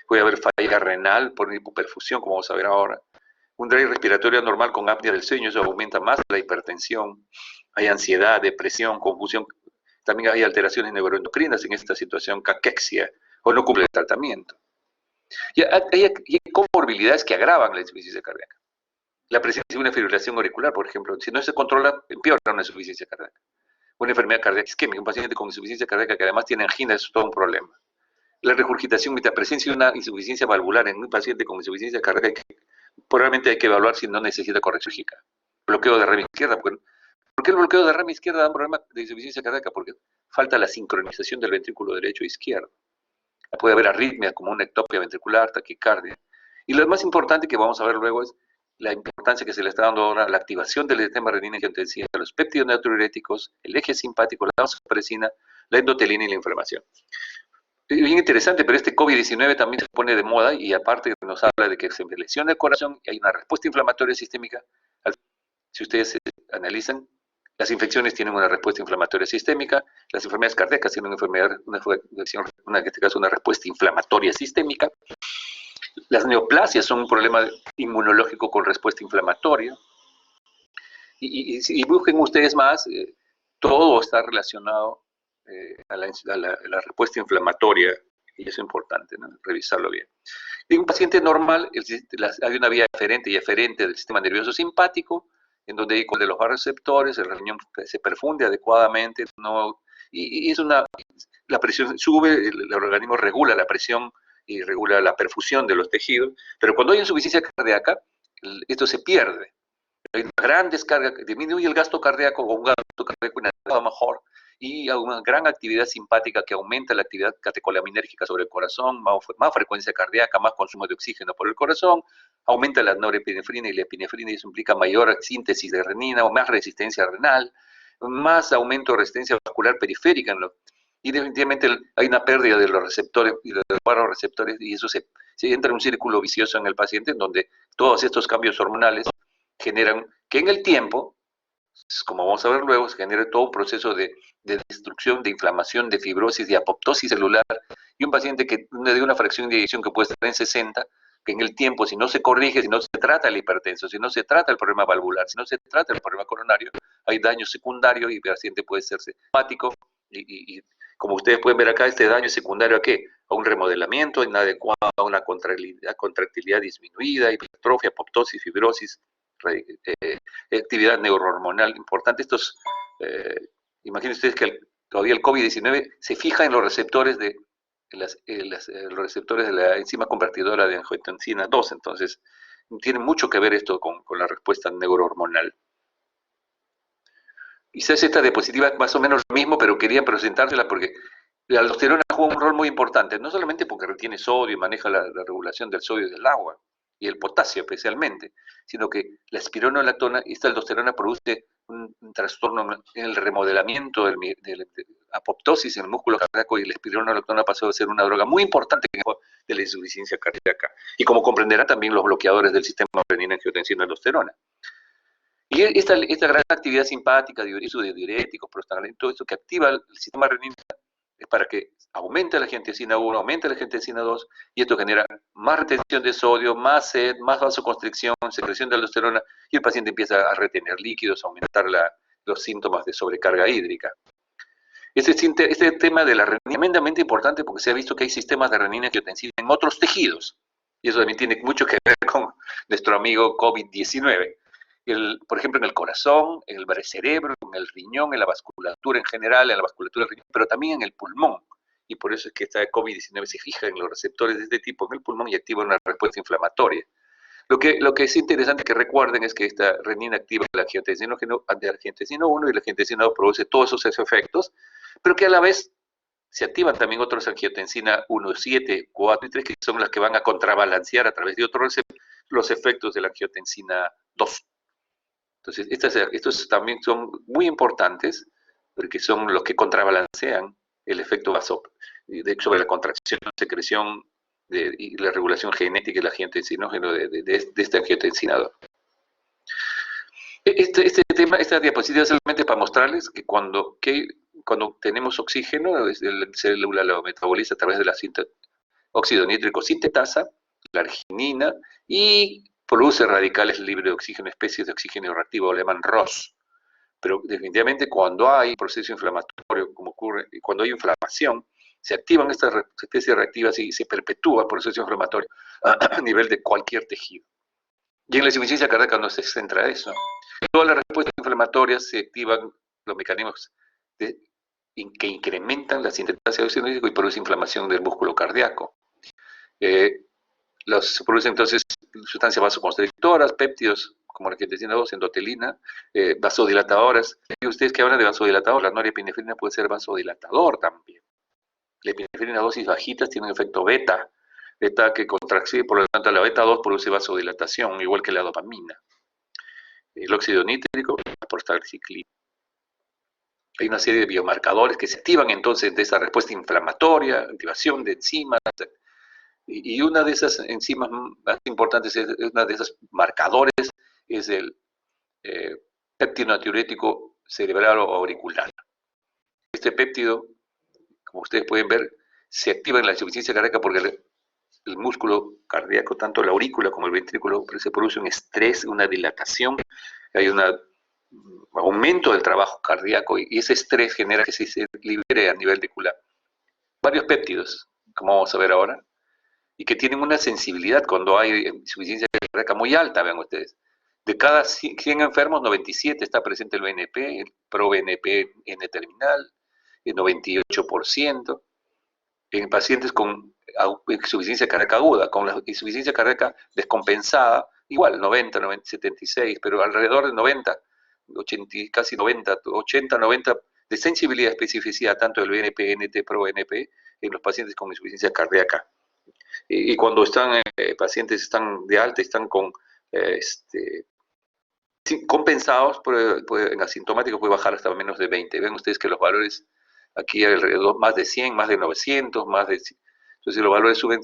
puede haber falla renal por hipoperfusión, como vamos a ver ahora, un drive respiratorio anormal con apnea del sueño, eso aumenta más la hipertensión, hay ansiedad, depresión, confusión, también hay alteraciones neuroendocrinas en esta situación, caquexia, o no cumple el tratamiento. Y hay comorbilidades que agravan la insuficiencia cardíaca. La presencia de una fibrilación auricular, por ejemplo, si no se controla, empeora una insuficiencia cardíaca. Una enfermedad cardíaca isquémica, un paciente con insuficiencia cardíaca que además tiene angina, eso es todo un problema. La regurgitación, la presencia de una insuficiencia valvular en un paciente con insuficiencia cardíaca, probablemente hay que evaluar si no necesita corrección quirúrgica. Bloqueo de rama izquierda. ¿Por qué el bloqueo de rama izquierda da un problema de insuficiencia cardíaca? Porque falta la sincronización del ventrículo derecho e izquierdo. Puede haber arritmia como una ectopia ventricular, taquicardia. Y lo más importante que vamos a ver luego es la importancia que se le está dando ahora a la activación del sistema renina-angiotensina, los péptidos natriuréticos, el eje simpático, la vasopresina, la endotelina y la inflamación. Es bien interesante, pero este COVID-19 también se pone de moda y aparte nos habla de que se lesiona el corazón y hay una respuesta inflamatoria sistémica. Si ustedes analizan, las infecciones tienen una respuesta inflamatoria sistémica, las enfermedades cardíacas tienen en este caso una respuesta inflamatoria sistémica, las neoplasias son un problema inmunológico con respuesta inflamatoria, y busquen ustedes más, todo está relacionado a la respuesta inflamatoria, y eso es importante, ¿no? Revisarlo bien. En un paciente normal hay una vía aferente y eferente del sistema nervioso simpático, en donde hay de los receptores, el riñón se perfunde adecuadamente, ¿no? Y la presión sube, el organismo regula la presión y regula la perfusión de los tejidos, pero cuando hay insuficiencia cardíaca, esto se pierde. Hay una gran descarga, disminuye el gasto cardíaco o un gasto cardíaco inadecuado mejor, y hay una gran actividad simpática que aumenta la actividad catecolaminérgica sobre el corazón, más frecuencia cardíaca, más consumo de oxígeno por el corazón, aumenta la norepinefrina y la epinefrina y eso implica mayor síntesis de renina o más resistencia renal, más aumento de resistencia vascular periférica y definitivamente hay una pérdida de los receptores y de los receptores y eso se entra en un círculo vicioso en el paciente en donde todos estos cambios hormonales generan que en el tiempo, como vamos a ver luego, se genera todo un proceso de destrucción, de inflamación, de fibrosis, de apoptosis celular, y un paciente que de una fracción de eyección que puede estar en 60, que en el tiempo, si no se corrige, si no se trata el hipertenso, si no se trata el problema valvular, si no se trata el problema coronario, hay daño secundario y el paciente puede ser hepático, y como ustedes pueden ver acá, este daño secundario ¿a qué? A un remodelamiento inadecuado, a una contractilidad disminuida, hipertrofia, apoptosis, fibrosis, actividad neurohormonal importante. Imaginen ustedes que todavía el COVID-19 se fija en los receptores de los receptores de la enzima convertidora de angiotensina 2, entonces tiene mucho que ver esto con la respuesta neurohormonal. Quizás esta diapositiva es más o menos lo mismo, pero quería presentársela porque la aldosterona juega un rol muy importante, no solamente porque retiene sodio y maneja la regulación del sodio del agua, y el potasio especialmente, sino que la espironolactona, esta aldosterona produce un trastorno en el remodelamiento de apoptosis en el músculo cardíaco y la espironolactona pasó a ser una droga muy importante de la insuficiencia cardíaca. Y como comprenderán también los bloqueadores del sistema renina-angiotensina-aldosterona. Y esta gran actividad simpática de uso de diuréticos, prostaglandina, todo esto que activa el sistema renina es para que aumente la angiotensina 1, aumente la angiotensina 2, y esto genera más retención de sodio, más sed, más vasoconstricción, secreción de aldosterona, y el paciente empieza a retener líquidos, a aumentar los síntomas de sobrecarga hídrica. Este tema de la renina es tremendamente importante porque se ha visto que hay sistemas de renina-angiotensina en otros tejidos, y eso también tiene mucho que ver con nuestro amigo COVID-19. Por ejemplo, en el corazón, en el cerebro, en el riñón, en la vasculatura en general, en la vasculatura del riñón, pero también en el pulmón. Y por eso es que esta COVID-19 se fija en los receptores de este tipo en el pulmón y activa una respuesta inflamatoria. Lo que es interesante que recuerden es que esta renina activa el angiotensina 1 y la angiotensina 2 produce todos esos efectos, pero que a la vez se activan también otros angiotensina 1, 7, 4 y 3, que son las que van a contrabalancear a través de otros receptores los efectos de la angiotensina 2. Entonces, estos también son muy importantes, porque son los que contrabalancean el efecto sobre la contracción, secreción y la regulación genética del angiotensinógeno de este angiotensinador. Esta diapositiva es solamente para mostrarles que cuando tenemos oxígeno, la célula lo metaboliza a través de la óxido nítrico sintetasa, la arginina, y produce radicales libres de oxígeno, especies de oxígeno reactivo, le llaman ROS. Pero definitivamente cuando hay proceso inflamatorio, como ocurre, cuando hay inflamación, se activan estas especies reactivas y se perpetúa el proceso inflamatorio a nivel de cualquier tejido. Y en la insuficiencia cardíaca no se centra eso. En todas las respuestas inflamatorias se activan los mecanismos que incrementan la sintetización de óxido nítrico y produce inflamación del músculo cardíaco. Se producen entonces sustancias vasoconstrictoras, péptidos, como la angiotensina 2, endotelina, vasodilatadoras. Y ustedes que hablan de vasodilatador, la norepinefrina puede ser vasodilatador también. La epinefrina a dosis bajitas tiene un efecto beta que contracción, por lo tanto la beta 2 produce vasodilatación, igual que la dopamina. El óxido nítrico, la prostacyclina. Hay una serie de biomarcadores que se activan entonces de esa respuesta inflamatoria, activación de enzimas, y una de esas enzimas más importantes, una de esos marcadores, es el péptido natriurético cerebral o auricular. Este péptido, como ustedes pueden ver, se activa en la insuficiencia cardíaca porque el músculo cardíaco, tanto la aurícula como el ventrículo, se produce un estrés, una dilatación, hay un aumento del trabajo cardíaco y ese estrés genera que se libere a nivel auricular varios péptidos, como vamos a ver ahora, y que tienen una sensibilidad cuando hay insuficiencia cardíaca muy alta, vean ustedes. De cada 100 enfermos, 97 está presente el BNP, el pro-BNP N terminal, el 98%. En pacientes con insuficiencia cardíaca aguda, con la insuficiencia cardíaca descompensada, igual, 90, 76, pero alrededor de 90, 80, casi 90, 80, 90 de sensibilidad y especificidad, tanto del BNP, NT, pro-BNP, en los pacientes con insuficiencia cardíaca. Y cuando pacientes están de alta, están compensados, en asintomáticos puede bajar hasta menos de 20. Ven ustedes que los valores aquí alrededor, más de 100, más de 900, entonces los valores suben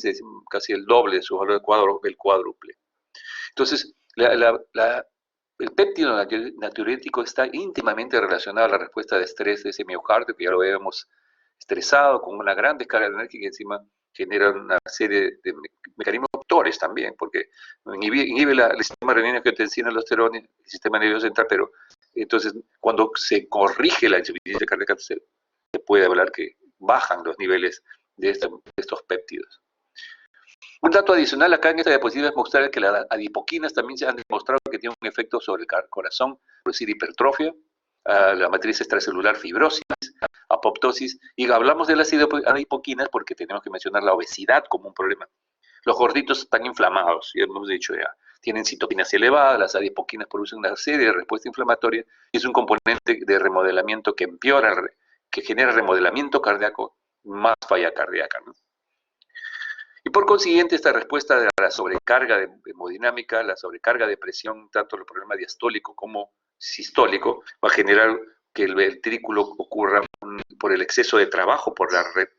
casi el doble de su valor del cuádruple. Entonces, el péptido natriurético está íntimamente relacionado a la respuesta de estrés de ese miocardio, que ya lo habíamos estresado, con una gran descarga enérgica y encima genera una serie de mecanismos motores también, porque inhibe el sistema renina-angiotensina-aldosterona, el sistema nervioso central, pero entonces cuando se corrige la insuficiencia cardíaca se puede hablar que bajan los niveles de estos péptidos. Un dato adicional acá en esta diapositiva es mostrar que las adipoquinas también se han demostrado que tienen un efecto sobre el corazón, producir hipertrofia, la matriz extracelular fibrosis, apoptosis, y hablamos de las adipoquinas porque tenemos que mencionar la obesidad como un problema. Los gorditos están inflamados, ya hemos dicho ya, tienen citoquinas elevadas, las adipoquinas producen una serie de respuestas inflamatorias, y es un componente de remodelamiento que empeora, que genera remodelamiento cardíaco, más falla cardíaca, ¿no? Y por consiguiente, esta respuesta de la sobrecarga de hemodinámica, la sobrecarga de presión, tanto el problema diastólico como sistólico, va a generar que el ventrículo ocurra por el exceso de trabajo por la red,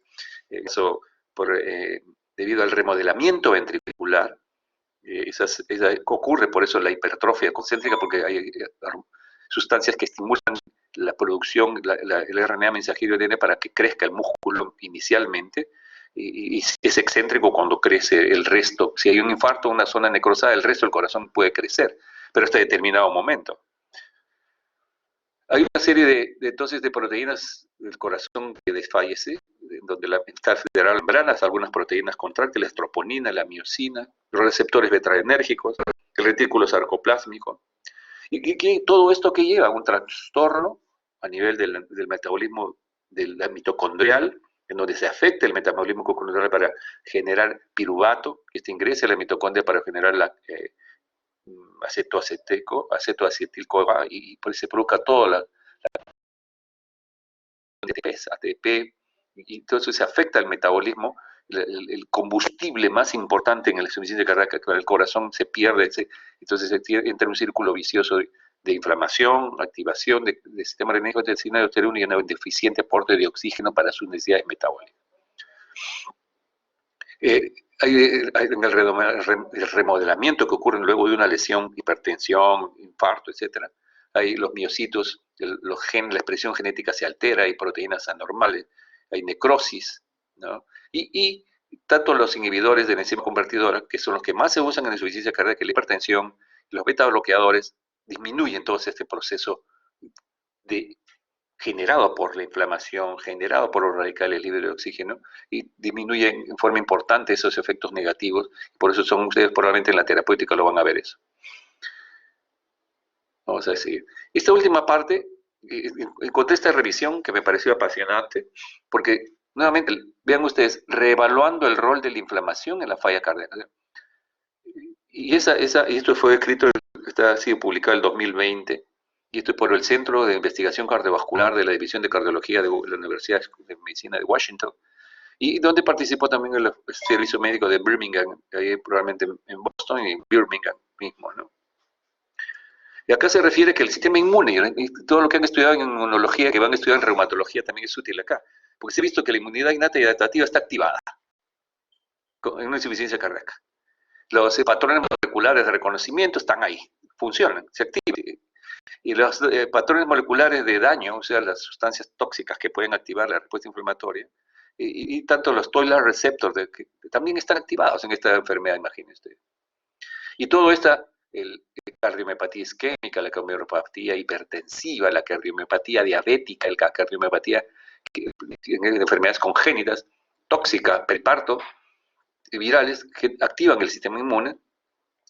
debido al remodelamiento ventricular. Ocurre por eso la hipertrofia concéntrica, porque hay sustancias que estimulan la producción, el RNA mensajerio de ADN para que crezca el músculo inicialmente, y es excéntrico cuando crece el resto. Si hay un infarto, una zona necrosada, el resto del corazón puede crecer, pero hasta determinado momento. Hay una serie entonces de proteínas del corazón que desfallece, donde está federal membranas, algunas proteínas contráctiles, troponina, la miosina, los receptores betaadrenérgicos, el retículo sarcoplásmico. ¿Y todo esto que lleva? Un trastorno a nivel del metabolismo mitocondrial, en donde se afecta el metabolismo mitocondrial para generar piruvato, que ingrese a la mitocondria para generar acetoacetil-CoA y por eso se provoca toda la ATP, y entonces se afecta el metabolismo, el combustible más importante en la insuficiencia cardíaca, que el corazón se pierde, entonces entra en un círculo vicioso de inflamación, activación del sistema renérgico angiotensina y un deficiente aporte de oxígeno para sus necesidades metabólicas. En el remodelamiento que ocurre luego de una lesión, hipertensión, infarto, etc., hay los miocitos, la expresión genética se altera, hay proteínas anormales, hay necrosis, ¿no? Y tanto los inhibidores de la enzima convertidora, que son los que más se usan en la insuficiencia cardíaca y la hipertensión, los beta bloqueadores, disminuyen todo este proceso generado por la inflamación, generado por los radicales libres de oxígeno, y disminuyen en forma importante esos efectos negativos. Por eso ustedes probablemente en la terapéutica lo van a ver eso. Vamos a seguir. Esta última parte, encontré esta revisión que me pareció apasionante, porque nuevamente, vean ustedes, reevaluando el rol de la inflamación en la falla cardíaca. Y esto fue escrito, ha sido publicado en el 2020, y esto es por el Centro de Investigación Cardiovascular de la División de Cardiología de la Universidad de Medicina de Washington, y donde participó también el Servicio Médico de Birmingham, ahí probablemente en Boston y en Birmingham mismo, ¿no? Y acá se refiere que el sistema inmune, y todo lo que han estudiado en inmunología, que van a estudiar en reumatología, también es útil acá, porque se ha visto que la inmunidad innata y adaptativa está activada en una insuficiencia cardíaca. Los patrones moleculares de reconocimiento están ahí, funcionan, se activan. Y los patrones moleculares de daño, o sea, las sustancias tóxicas que pueden activar la respuesta inflamatoria, y tanto los Toll-like receptors que también están activados en esta enfermedad, imagínense. Y todo esto, la cardiomiopatía isquémica, la cardiomiopatía hipertensiva, la cardiomiopatía diabética, la cardiomiopatía en enfermedades congénitas, tóxicas, periparto, virales, que activan el sistema inmune,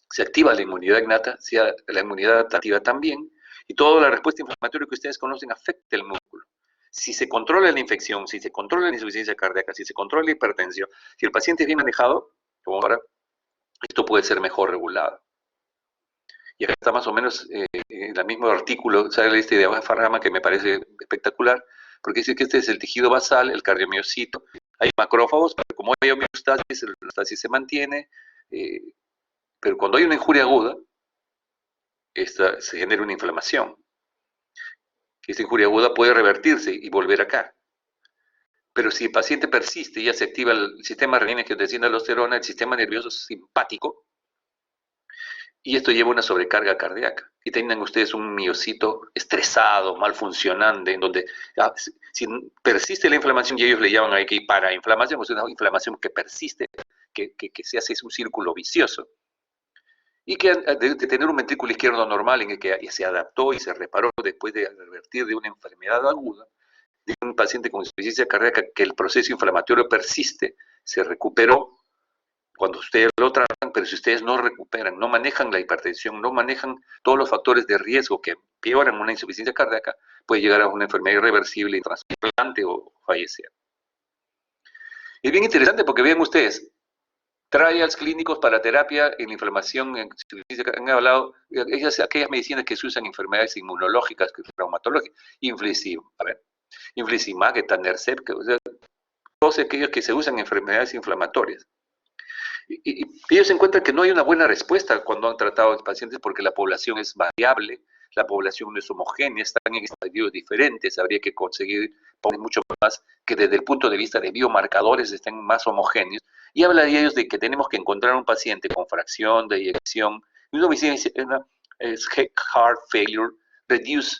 se activa la inmunidad innata, la inmunidad adaptativa también, y toda la respuesta inflamatoria que ustedes conocen afecta el músculo. Si se controla la infección, si se controla la insuficiencia cardíaca, si se controla la hipertensión, si el paciente es bien manejado, como ahora, esto puede ser mejor regulado. Y acá está más o menos en el mismo artículo, sale este diafragma que me parece espectacular, porque dice que este es el tejido basal, el cardiomiocito. Hay macrófagos, pero como hay homeostasis, la homeostasis se mantiene, pero cuando hay una injuria aguda, se genera una inflamación. Esta injuria aguda puede revertirse y volver acá. Pero si el paciente persiste y ya se activa el sistema renina-angiotensina-aldosterona, el sistema nervioso simpático, y esto lleva a una sobrecarga cardíaca. Y tengan ustedes un miocito estresado, mal funcionante, en donde si persiste la inflamación, y ellos le llaman aquí parainflamación, es una inflamación que persiste, que se hace un círculo vicioso. Y que de tener un ventrículo izquierdo normal en el que se adaptó y se reparó después de revertir de una enfermedad aguda, de un paciente con insuficiencia cardíaca que el proceso inflamatorio persiste, se recuperó cuando ustedes lo tratan, pero si ustedes no recuperan, no manejan la hipertensión, no manejan todos los factores de riesgo que empeoran una insuficiencia cardíaca, puede llegar a una enfermedad irreversible, intrasplante o fallecer. Es bien interesante porque vean ustedes, trials clínicos para terapia en inflamación, han hablado, aquellas medicinas que se usan en enfermedades inmunológicas, reumatológicas, infliximab, etanercept, o sea, todos aquellos que se usan en enfermedades inflamatorias. Y ellos encuentran que no hay una buena respuesta cuando han tratado a los pacientes porque la población es variable, la población no es homogénea, están en estadios diferentes, habría que conseguir poner mucho más que desde el punto de vista de biomarcadores estén más homogéneos. Y habla de ellos de que tenemos que encontrar un paciente con fracción de eyección, es heart failure, reduce,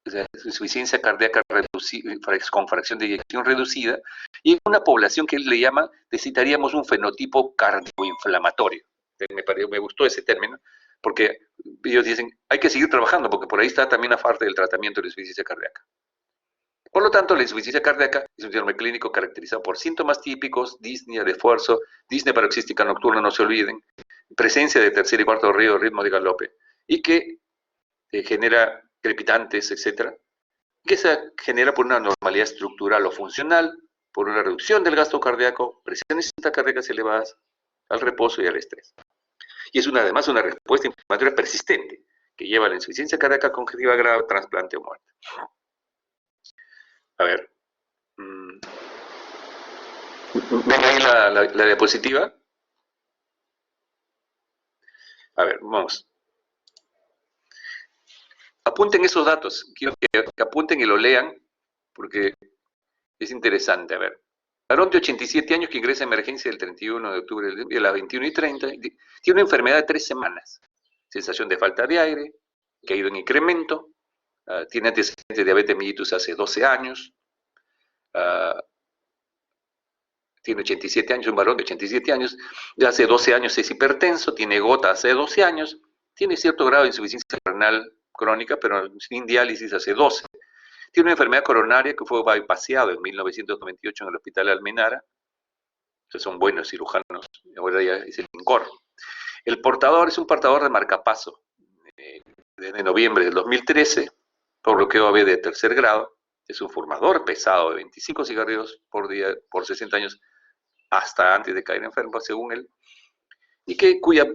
o sea, insuficiencia cardíaca con fracción de eyección reducida, y en una población que él le llama, necesitaríamos un fenotipo cardioinflamatorio. Me gustó ese término, porque ellos dicen, hay que seguir trabajando, porque por ahí está también la parte del tratamiento de la insuficiencia cardíaca. Por lo tanto, la insuficiencia cardíaca es un síndrome clínico caracterizado por síntomas típicos, disnea de esfuerzo, disnea paroxística nocturna, no se olviden, presencia de tercer y cuarto ritmo de galope, y que genera crepitantes, etc., que se genera por una anormalidad estructural o funcional, por una reducción del gasto cardíaco, presiones cardíacas elevadas, al reposo y al estrés. Y es además una respuesta inflamatoria persistente que lleva a la insuficiencia cardíaca congestiva grave, trasplante o muerte. A ver. ¿Ven ahí la diapositiva? A ver, vamos. Apunten esos datos. Quiero que apunten y lo lean porque es interesante. A ver. Varón de 87 años que ingresa a emergencia el 31 de octubre de las 21:30. Tiene una enfermedad de 3 semanas. Sensación de falta de aire, que ha ido en incremento. Tiene antecedentes de diabetes mellitus hace 12 años. Tiene 87 años, un varón de 87 años. De hace 12 años es hipertenso, tiene gota hace 12 años. Tiene cierto grado de insuficiencia renal crónica, pero sin diálisis hace 12. Tiene una enfermedad coronaria que fue bypaseado en 1998 en el Hospital Almenara. Entonces son buenos cirujanos, ahora ya es el INCOR. El portador es un portador de marcapaso. Desde noviembre del 2013, por bloqueo AB de tercer grado. Es un fumador pesado de 25 cigarrillos por día por 60 años, hasta antes de caer enfermo, según él, y cuya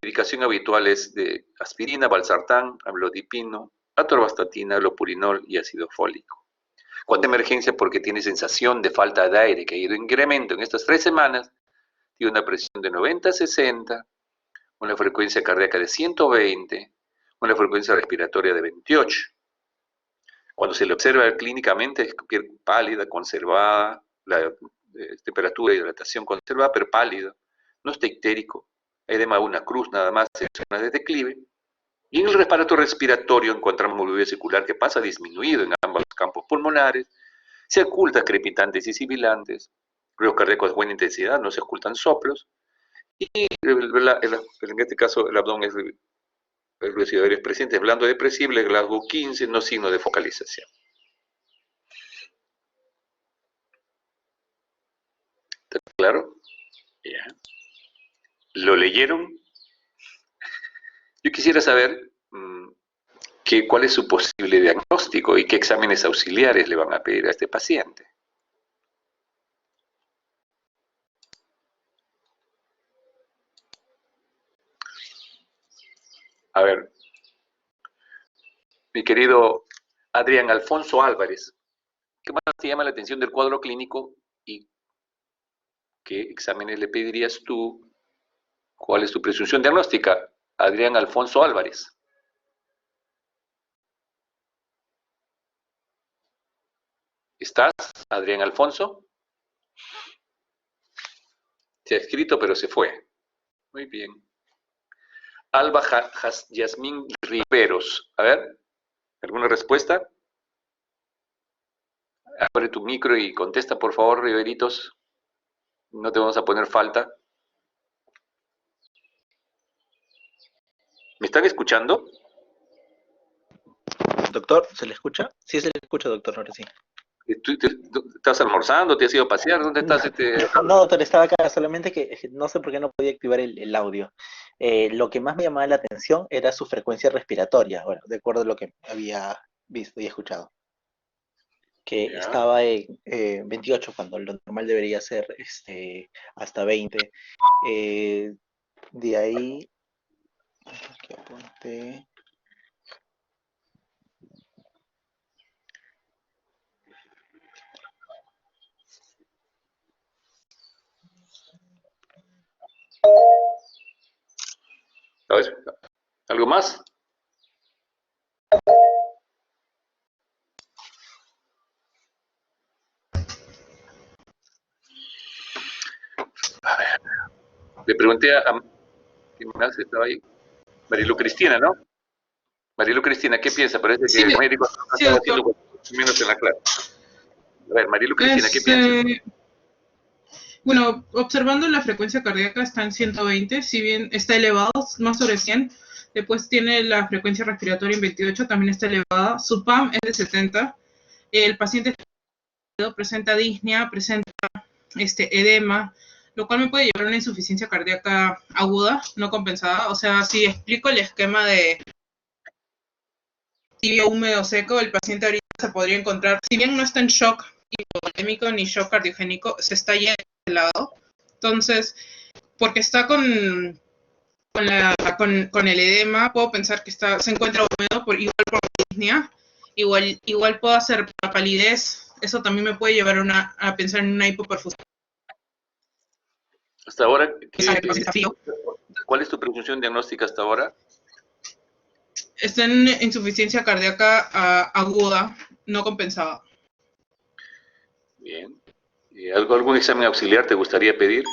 medicación habitual es de aspirina, valsartán, amlodipino, atorvastatina, lopurinol y ácido fólico. Cuando emergencia porque tiene sensación de falta de aire que ha ido en incremento en estas 3 semanas, tiene una presión de 90-60, una frecuencia cardíaca de 120, una frecuencia respiratoria de 28. Cuando se le observa clínicamente es piel pálida, conservada, la temperatura y hidratación conservada, pero pálido, no está ictérico, edema de una cruz nada más en zonas de declive. Y en el respaldo respiratorio encontramos movilidad circular que pasa disminuido en ambos campos pulmonares, se ocultan crepitantes y sibilantes, ruidos cardíacos de buena intensidad, no se ocultan soplos, y en este caso el abdomen es el ruido presente, blando depresible, Glasgow 15, no signo de focalización. ¿Está claro? Ya. ¿Lo leyeron? Yo quisiera saber cuál es su posible diagnóstico y qué exámenes auxiliares le van a pedir a este paciente. A ver, mi querido Adrián Alfonso Álvarez, ¿qué más te llama la atención del cuadro clínico y qué exámenes le pedirías tú? ¿Cuál es tu presunción diagnóstica? Adrián Alfonso Álvarez. ¿Estás, Adrián Alfonso? Se ha escrito, pero se fue. Muy bien. Alba Yasmín Riveros. A ver, ¿alguna respuesta? Abre tu micro y contesta, por favor, Riveritos. No te vamos a poner falta. ¿Me están escuchando? Doctor, ¿se le escucha? Sí, se le escucha, doctor, ahora sí. ¿Estás almorzando? ¿Te has ido a pasear? ¿Dónde estás? No, doctor, estaba acá, solamente que no sé por qué no podía activar el audio. Lo que más me llamaba la atención era su frecuencia respiratoria, bueno, de acuerdo a lo que había visto y escuchado. Que Ya. estaba en 28 cuando lo normal debería ser hasta 20. De ahí, aquí apunté. A ver, ¿algo más? A ver, le pregunté a ¿quién más estaba ahí? Marilu Cristina, ¿no? Marilu Cristina, ¿qué piensa? Parece que el médico está haciendo menos en la clase. A ver, Marilu Cristina, ¿qué piensa? Bueno, observando la frecuencia cardíaca está en 120, si bien está elevado, más sobre 100. Después tiene la frecuencia respiratoria en 28, también está elevada. Su PAM es de 70. El paciente presenta disnea, presenta edema, lo cual me puede llevar a una insuficiencia cardíaca aguda, no compensada. O sea, si explico el esquema de tibio, húmedo, seco, el paciente ahorita se podría encontrar, si bien no está en shock hipovolémico ni shock cardiogénico, se está yendo de lado. Entonces, porque está con con el edema, puedo pensar que se encuentra húmedo, igual por la disnea, igual puedo hacer la palidez, eso también me puede llevar a pensar en una hipoperfusión. Hasta ahora, Frío. ¿cuál es tu presunción diagnóstica hasta ahora? Está en insuficiencia cardíaca aguda, no compensada. Bien. ¿Algún examen auxiliar te gustaría pedir?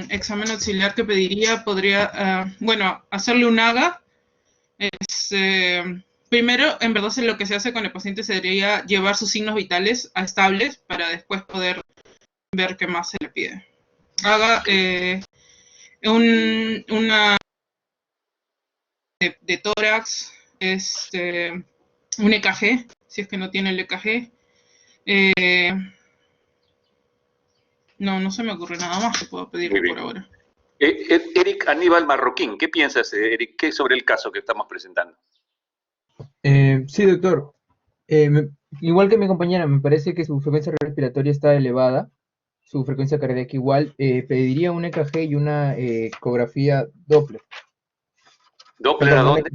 Examen auxiliar que pediría, hacerle un AGA. Primero, en verdad, lo que se hace con el paciente sería llevar sus signos vitales a estables para después poder ver qué más se le pide. AGA, una de tórax, un EKG, si es que no tiene el EKG. No se me ocurre nada más que puedo pedir por ahora. Eric Aníbal Marroquín, ¿qué piensas, Eric, sobre el caso que estamos presentando? Sí, doctor. Igual que mi compañera, me parece que su frecuencia respiratoria está elevada, su frecuencia cardíaca igual. Pediría un EKG y una ecografía Doppler. ¿Doppler a dónde?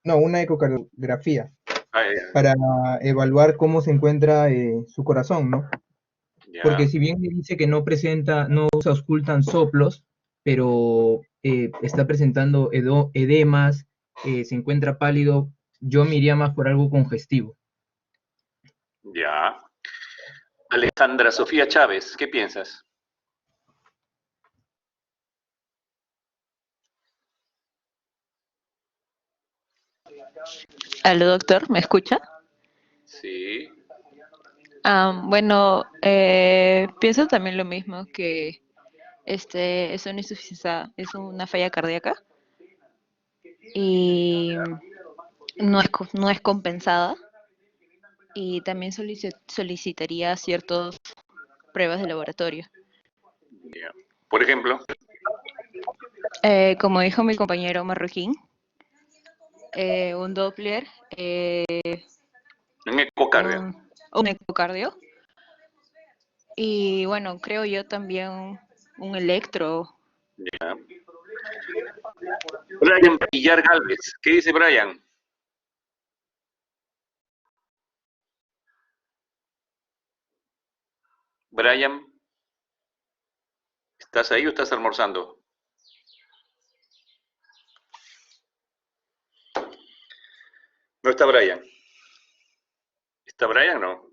No, una ecocardiografía Ya. para evaluar cómo se encuentra su corazón, ¿no? Ya. Porque si bien me dice que no se auscultan soplos, pero está presentando edemas, se encuentra pálido, yo me iría más por algo congestivo. Ya. Alejandra Sofía Chávez, ¿qué piensas? Aló, doctor, ¿me escucha? Sí. Bueno, pienso también lo mismo, que es una insuficiencia, es una falla cardíaca y no es compensada, y también solicitaría ciertas pruebas de laboratorio. Ya. Por ejemplo, Como dijo mi compañero Marroquín, un Doppler, un ecocardio. un ecocardio, y bueno, creo yo también un electro. Ya. Brian Villar Galvez, ¿qué dice Brian? Brian, ¿estás ahí o estás almorzando? No está Brian. ¿Está Brian? No.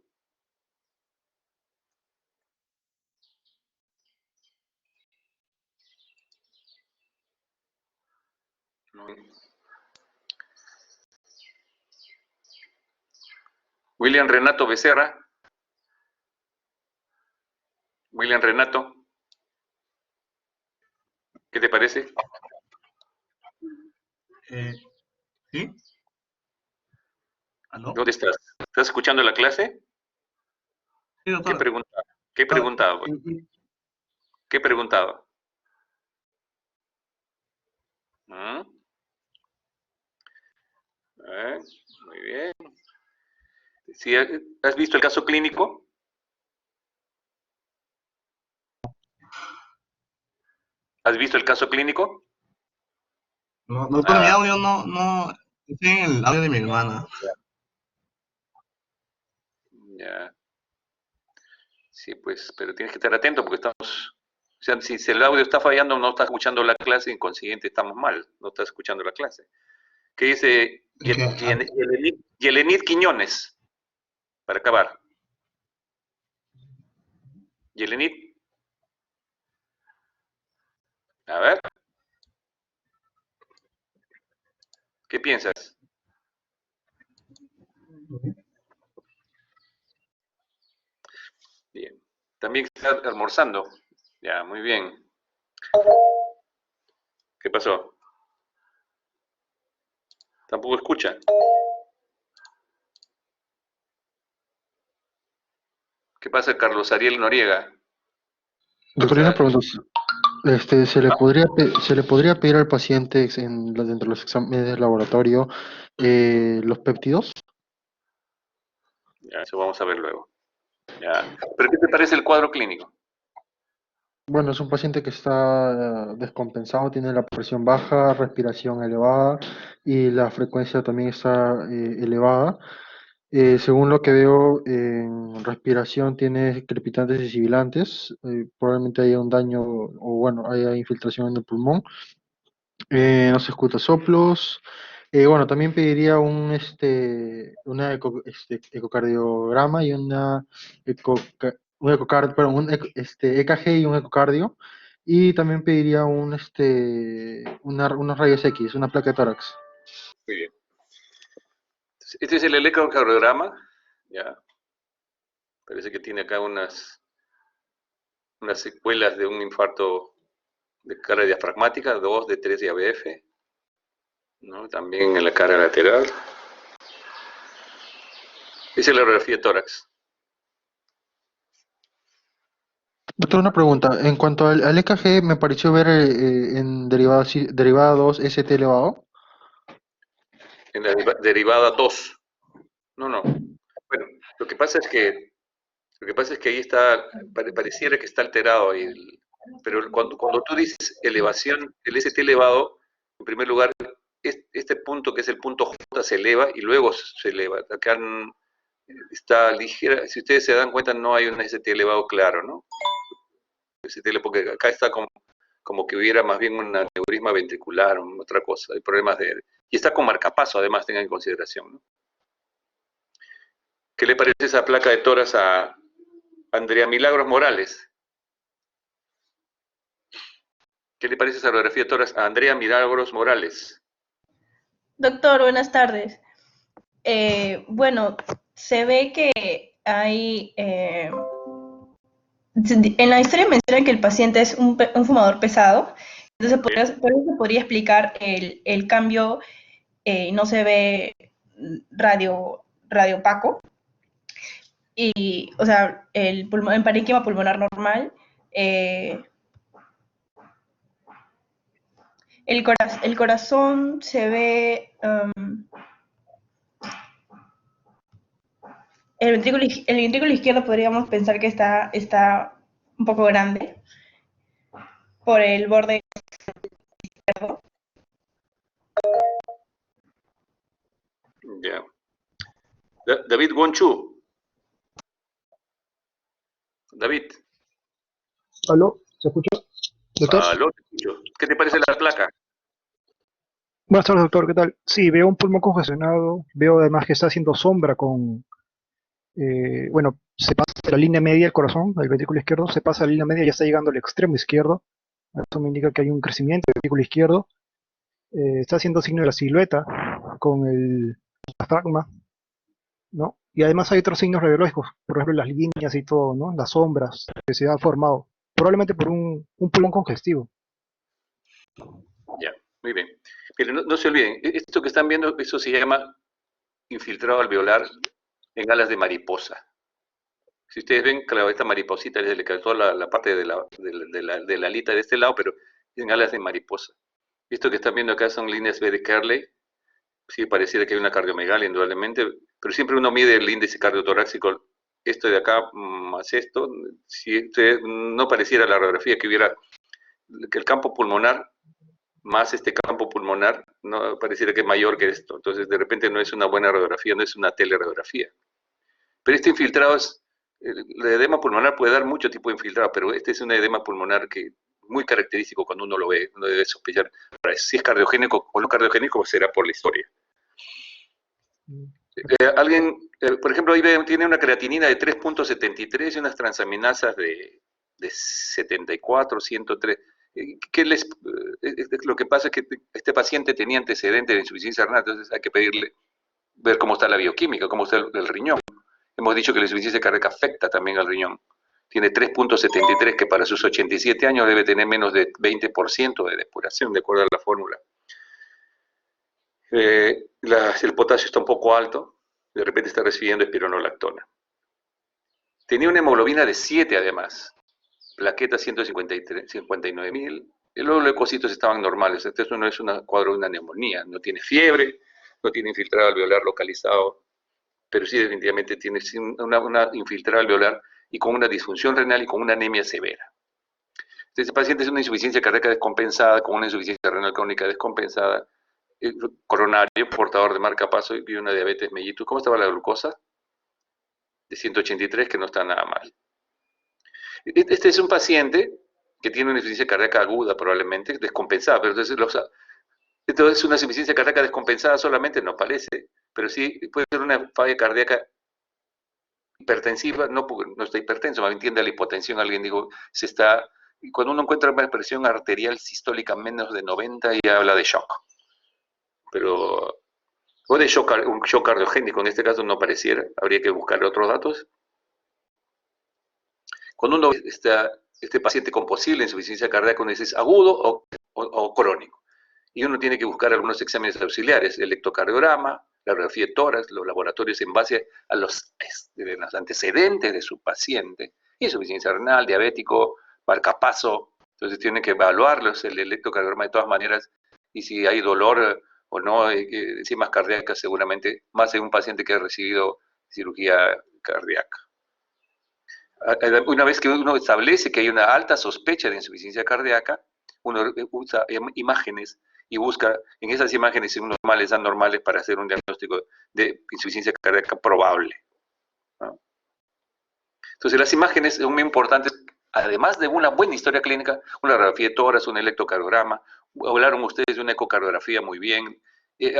No. William Renato Becerra. William Renato, ¿qué te parece? ¿Sí? ¿Aló? ¿Dónde estás? ¿Estás escuchando la clase? Sí, doctor. ¿Qué preguntaba? ¿Qué preguntaba? ¿Qué preguntaba? Muy bien. ¿Sí, ¿has visto el caso clínico? ¿Has visto el caso clínico? No, doctor, mi audio no, estoy en el audio de mi hermana. Ya. Sí, pues, pero tienes que estar atento porque estamos... O sea, si el audio está fallando, no estás escuchando la clase, en consiguiente estamos mal, no estás escuchando la clase. ¿Qué dice Yelenit Quiñones? Para acabar. Yelenit. A ver. ¿Qué piensas? Bien. También está almorzando. Ya, muy bien. ¿Qué pasó? Tampoco escucha. ¿Qué pasa, Carlos Ariel Noriega? Doctor, una pregunta. ¿Se le podría pedir al paciente dentro de los exámenes de laboratorio los péptidos? Ya, eso vamos a ver luego. Ya. ¿Pero qué te parece el cuadro clínico? Bueno, es un paciente que está descompensado, tiene la presión baja, respiración elevada y la frecuencia también está elevada. Según lo que veo, en respiración tiene crepitantes y sibilantes. Probablemente haya un daño o bueno, haya infiltración en el pulmón. No se escucha soplos. Bueno, también pediría ecocardiograma y un EKG y un ecocardio. Y también pediría unos rayos X, una placa de tórax. Muy bien. Este es el electrocardiograma. Ya. Parece que tiene acá unas secuelas de un infarto de cara diafragmática, 2 de 3 de ABF, ¿no? También en la cara lateral. Esa es la radiografía de tórax. Doctor, una pregunta. En cuanto al EKG, me pareció ver en derivada 2 ST elevado. En la derivada 2. No, no. Bueno, lo que pasa es que ahí está, pareciera que está alterado ahí. Pero cuando tú dices elevación, el ST elevado, en primer lugar, este punto que es el punto J se eleva y luego se eleva. Acá está ligera, si ustedes se dan cuenta, no hay un ST elevado claro, ¿no? Porque acá está como que hubiera más bien un aneurisma ventricular o otra cosa, hay problemas y está con marcapaso, además, tengan en consideración, ¿no? ¿Qué le parece esa placa de toras a Andrea Milagros Morales? ¿Qué le parece esa radiografía de toras a Andrea Milagros Morales? Doctor, buenas tardes. Bueno, se ve que hay... en la historia menciona que el paciente es un fumador pesado, entonces por eso se podría explicar el cambio, no se ve radio opaco, y, o sea, el parénquima pulmonar normal, el corazón se ve... el ventrículo izquierdo podríamos pensar que está un poco grande por el borde izquierdo. Ya. David Wonchu. David. ¿Aló? ¿Se escucha? ¿Doctor? Aló, te escucho. ¿Qué te parece la placa? Buenas tardes, doctor. ¿Qué tal? Sí, veo un pulmón congestionado. Veo además que está haciendo sombra con... bueno, se pasa de la línea media del corazón, del ventrículo izquierdo, se pasa la línea media y ya está llegando al extremo izquierdo. Esto me indica que hay un crecimiento del ventrículo izquierdo. Está haciendo signo de la silueta con el diafragma, ¿no? Y además hay otros signos radiológicos, por ejemplo las líneas y todo, ¿no? Las sombras que se han formado, probablemente por un pulmón congestivo. Ya, muy bien. Miren, no se olviden, esto que están viendo, eso se llama infiltrado alveolar en alas de mariposa. Si ustedes ven, claro, esta mariposita le quedó la parte de la alita de este lado, pero en alas de mariposa. Esto que están viendo acá son líneas B de Kerley. Sí, pareciera que hay una cardiomegalia, indudablemente, pero siempre uno mide el índice cardiotorácico, esto de acá más esto, si no pareciera la radiografía que hubiera, que el campo pulmonar más este campo pulmonar, no pareciera que es mayor que esto, entonces de repente no es una buena radiografía, no es una teleradiografía. Pero este infiltrado el edema pulmonar puede dar mucho tipo de infiltrado, pero este es un edema pulmonar que muy característico cuando uno lo ve, uno debe sospechar si es cardiogénico o no cardiogénico, será por la historia. Alguien, por ejemplo, ahí tiene una creatinina de 3.73 y unas transaminasas de 74, 103. Lo que pasa es que este paciente tenía antecedentes de insuficiencia renal, entonces hay que ver cómo está la bioquímica, cómo está el riñón. Hemos dicho que la insuficiencia cardíaca afecta también al riñón. Tiene 3.73, que para sus 87 años debe tener menos de 20% de depuración, de acuerdo a la fórmula. El potasio está un poco alto, de repente está recibiendo espironolactona. Tenía una hemoglobina de 7 además, plaquetas 159.000, los leucocitos estaban normales, esto no es un cuadro de una neumonía, no tiene fiebre, no tiene infiltrado alveolar localizado, pero sí definitivamente tiene una infiltrada alveolar y con una disfunción renal y con una anemia severa. Este paciente es una insuficiencia cardíaca descompensada con una insuficiencia renal crónica descompensada, coronario, portador de marcapaso y una diabetes mellitus. ¿Cómo estaba la glucosa? De 183, que no está nada mal. Este es un paciente que tiene una insuficiencia cardíaca aguda, probablemente, descompensada, pero entonces una insuficiencia cardíaca descompensada solamente no parece, pero sí puede ser una falla cardíaca hipertensiva, no porque no está hipertenso, más bien tiende a la hipotensión. Alguien dijo, cuando uno encuentra una presión arterial sistólica menos de 90, ya habla de shock. Pero, o de shock, un shock cardiogénico, en este caso no pareciera, habría que buscar otros datos. Cuando uno está este paciente con posible insuficiencia cardíaca, uno dice es agudo o crónico. Y uno tiene que buscar algunos exámenes auxiliares, el electrocardiograma, la radiografía de tórax, los laboratorios en base a los antecedentes de su paciente, insuficiencia renal, diabético, marcapaso. Entonces tiene que evaluarlos el electrocardiograma de todas maneras, y si hay dolor o no, enzimas cardíacas seguramente, más en un paciente que ha recibido cirugía cardíaca. Una vez que uno establece que hay una alta sospecha de insuficiencia cardíaca, uno usa imágenes y busca en esas imágenes si son normales, anormales, para hacer un diagnóstico de insuficiencia cardíaca probable, ¿no? Entonces las imágenes son muy importantes, además de una buena historia clínica, una radiografía de tórax, un electrocardiograma. Hablaron ustedes de una ecocardiografía muy bien.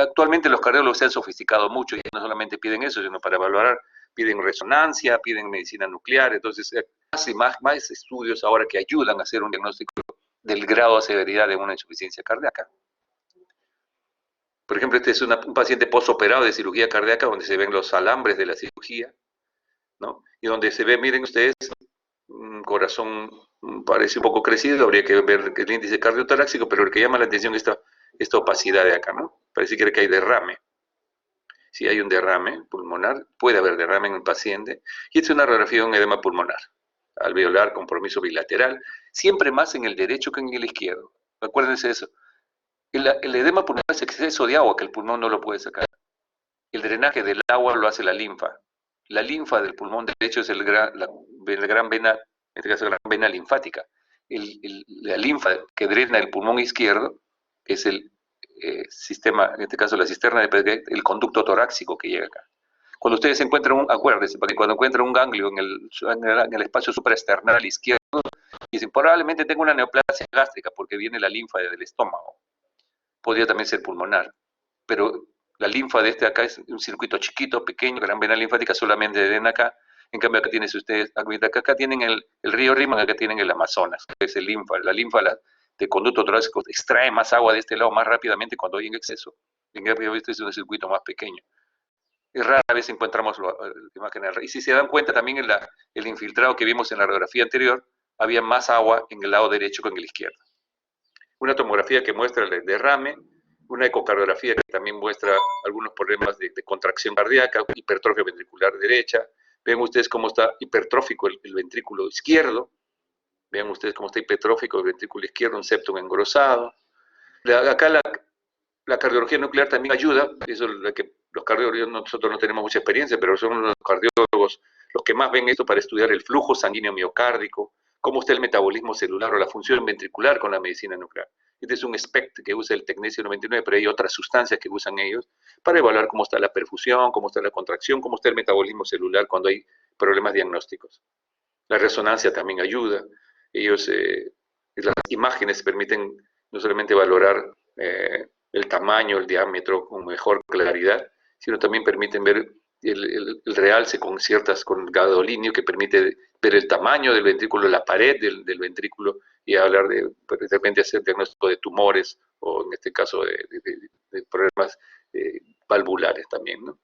Actualmente los cardiólogos se han sofisticado mucho y no solamente piden eso, sino para evaluar piden resonancia, piden medicina nuclear. Entonces más estudios ahora que ayudan a hacer un diagnóstico del grado de severidad de una insuficiencia cardíaca. Por ejemplo, este es un paciente postoperado de cirugía cardíaca donde se ven los alambres de la cirugía, ¿no? Y donde se ve, miren ustedes, un corazón parece un poco crecido, habría que ver el índice cardiotorácico, pero lo que llama la atención es esta opacidad de acá, ¿no? Parece que hay derrame. Si hay un derrame pulmonar, puede haber derrame en un paciente, y esta es una radiografía de un edema pulmonar, alveolar, compromiso bilateral, siempre más en el derecho que en el izquierdo. Acuérdense de eso. El edema pulmonar es exceso de agua que el pulmón no lo puede sacar. El drenaje del agua lo hace la linfa. La linfa del pulmón derecho es la gran vena, en este caso la gran vena linfática. La linfa que drena el pulmón izquierdo es el sistema, en este caso la cisterna de el conducto torácico que llega acá. Cuando ustedes encuentran acuérdense, porque cuando encuentran un ganglio en el espacio supraesternal izquierdo, dicen, probablemente tengo una neoplasia gástrica porque viene la linfa del estómago. Podría también ser pulmonar, pero la linfa de acá es un circuito chiquito, pequeño, gran vena linfática, solamente drena acá. En cambio acá tienen ustedes, acá tienen el río Rímac, acá tienen el Amazonas, que es el linfa. La linfa de conducto torácico extrae más agua de este lado más rápidamente cuando hay en exceso. En cambio este es un circuito más pequeño. Es rara vez encontramos la imagen. Y si se dan cuenta también en el infiltrado que vimos en la radiografía anterior, había más agua en el lado derecho que en el izquierdo. Una tomografía que muestra el derrame, una ecocardiografía que también muestra algunos problemas de contracción cardíaca, hipertrofia ventricular derecha. Vean ustedes cómo está hipertrófico el ventrículo izquierdo. Vean ustedes cómo está hipertrófico el ventrículo izquierdo, un septum engrosado. Acá la cardiología nuclear también ayuda. Eso es lo que los cardiólogos, nosotros no tenemos mucha experiencia, pero son los cardiólogos los que más ven esto para estudiar el flujo sanguíneo miocárdico, cómo está el metabolismo celular o la función ventricular con la medicina nuclear. Este es un SPECT que usa el Tecnesio 99, pero hay otras sustancias que usan ellos para evaluar cómo está la perfusión, cómo está la contracción, cómo está el metabolismo celular cuando hay problemas diagnósticos. La resonancia también ayuda. Ellos, las imágenes permiten no solamente valorar el tamaño, el diámetro con mejor claridad, sino también permiten ver el realce con gadolinio que permite ver el tamaño del ventrículo, la pared del ventrículo, y hablar de repente hacer diagnóstico de tumores o en este caso de problemas valvulares también, ¿no?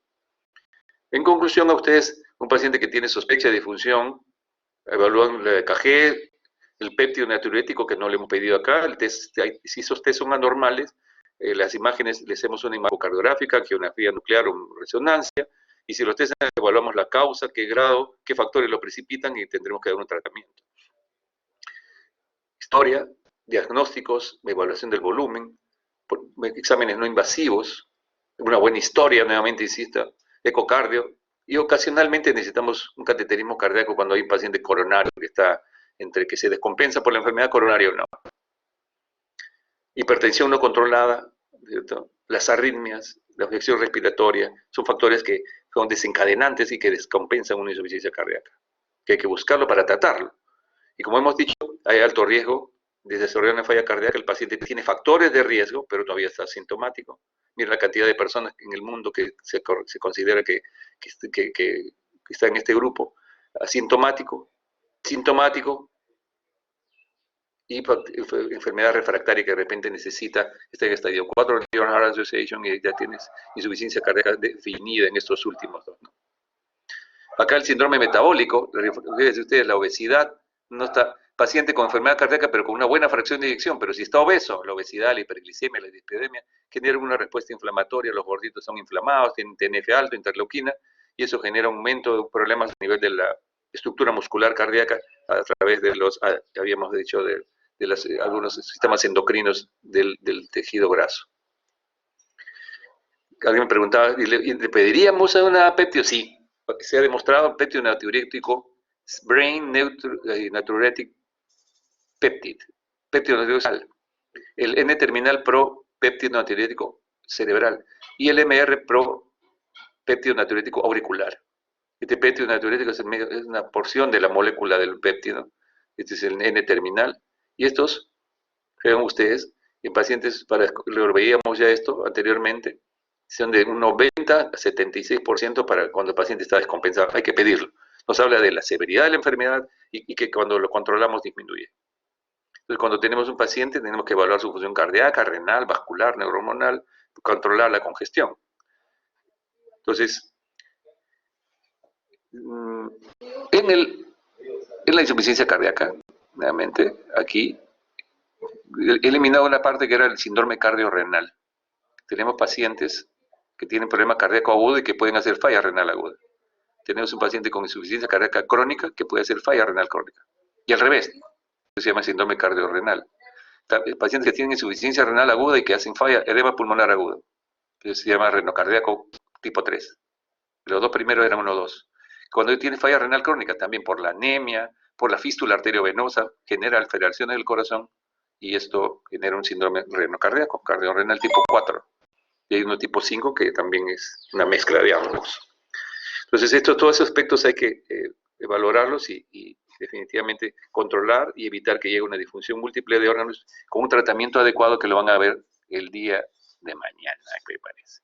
En conclusión, a ustedes, un paciente que tiene sospecha de disfunción, evalúan el EKG, el péptido natriurético que no le hemos pedido acá, el test, si esos test son anormales, las imágenes les hacemos una imagen cardiográfica, angiografía nuclear o resonancia, y si los test evaluamos la causa, qué grado, qué factores lo precipitan y tendremos que dar un tratamiento. Historia, diagnósticos, evaluación del volumen, exámenes no invasivos, una buena historia, nuevamente insisto, ecocardio, y ocasionalmente necesitamos un cateterismo cardíaco cuando hay un paciente coronario que está entre que se descompensa por la enfermedad coronaria o no. Hipertensión no controlada, ¿cierto? Las arritmias, la infección respiratoria, son factores que son desencadenantes y que descompensan una insuficiencia cardíaca, que hay que buscarlo para tratarlo. Y como hemos dicho, hay alto riesgo de desarrollar una falla cardíaca. El paciente tiene factores de riesgo, pero todavía está asintomático. Mira la cantidad de personas en el mundo que se considera que está en este grupo. Asintomático, sintomático, y enfermedad refractaria que de repente necesita, está en estadio 4, New Heart Association, y ya tienes insuficiencia cardíaca definida en estos últimos dos, ¿no? Acá el síndrome metabólico, fíjense ustedes, la obesidad, no está, paciente con enfermedad cardíaca pero con una buena fracción de eyección, pero si está obeso, la obesidad, la hiperglicemia, la dislipidemia, genera una respuesta inflamatoria, los gorditos son inflamados, tienen TNF alto, interleuquina, y eso genera aumento de problemas a nivel de la estructura muscular cardíaca a través de los, habíamos dicho, de algunos sistemas endocrinos del tejido graso. Alguien me preguntaba, ¿le pediríamos a una peptio? Sí, se ha demostrado peptido natriurético, brain natriuretic peptide, péptido natriurético, el N-terminal pro péptido natriurético cerebral y el MR pro péptido natriurético auricular. Este péptido natriurético es una porción de la molécula del péptido, este es el N-terminal, y estos, vean ustedes, en pacientes, lo veíamos ya esto anteriormente, son de un 90 a 76% para cuando el paciente está descompensado. Hay que pedirlo. Nos habla de la severidad de la enfermedad y que cuando lo controlamos disminuye. Entonces, cuando tenemos un paciente, tenemos que evaluar su función cardíaca, renal, vascular, neurohormonal, controlar la congestión. Entonces, en la insuficiencia cardíaca, nuevamente, aquí, he eliminado una parte que era el síndrome cardiorrenal. Tenemos pacientes que tienen problema cardíaco agudo y que pueden hacer falla renal aguda. Tenemos un paciente con insuficiencia cardíaca crónica que puede hacer falla renal crónica. Y al revés, se llama síndrome cardiorrenal. Pacientes que tienen insuficiencia renal aguda y que hacen falla, edema pulmonar agudo, que se llama renocardíaco tipo 3. Los dos primeros eran 1-2. Cuando tiene falla renal crónica, también por la anemia, por la fístula arteriovenosa, genera alteraciones del corazón y esto genera un síndrome renocardíaco, cardiorrenal tipo 4. Y hay uno tipo 5 que también es una mezcla de ambos. Entonces, todos esos aspectos hay que valorarlos y definitivamente controlar y evitar que llegue una disfunción múltiple de órganos con un tratamiento adecuado que lo van a ver el día de mañana, me parece.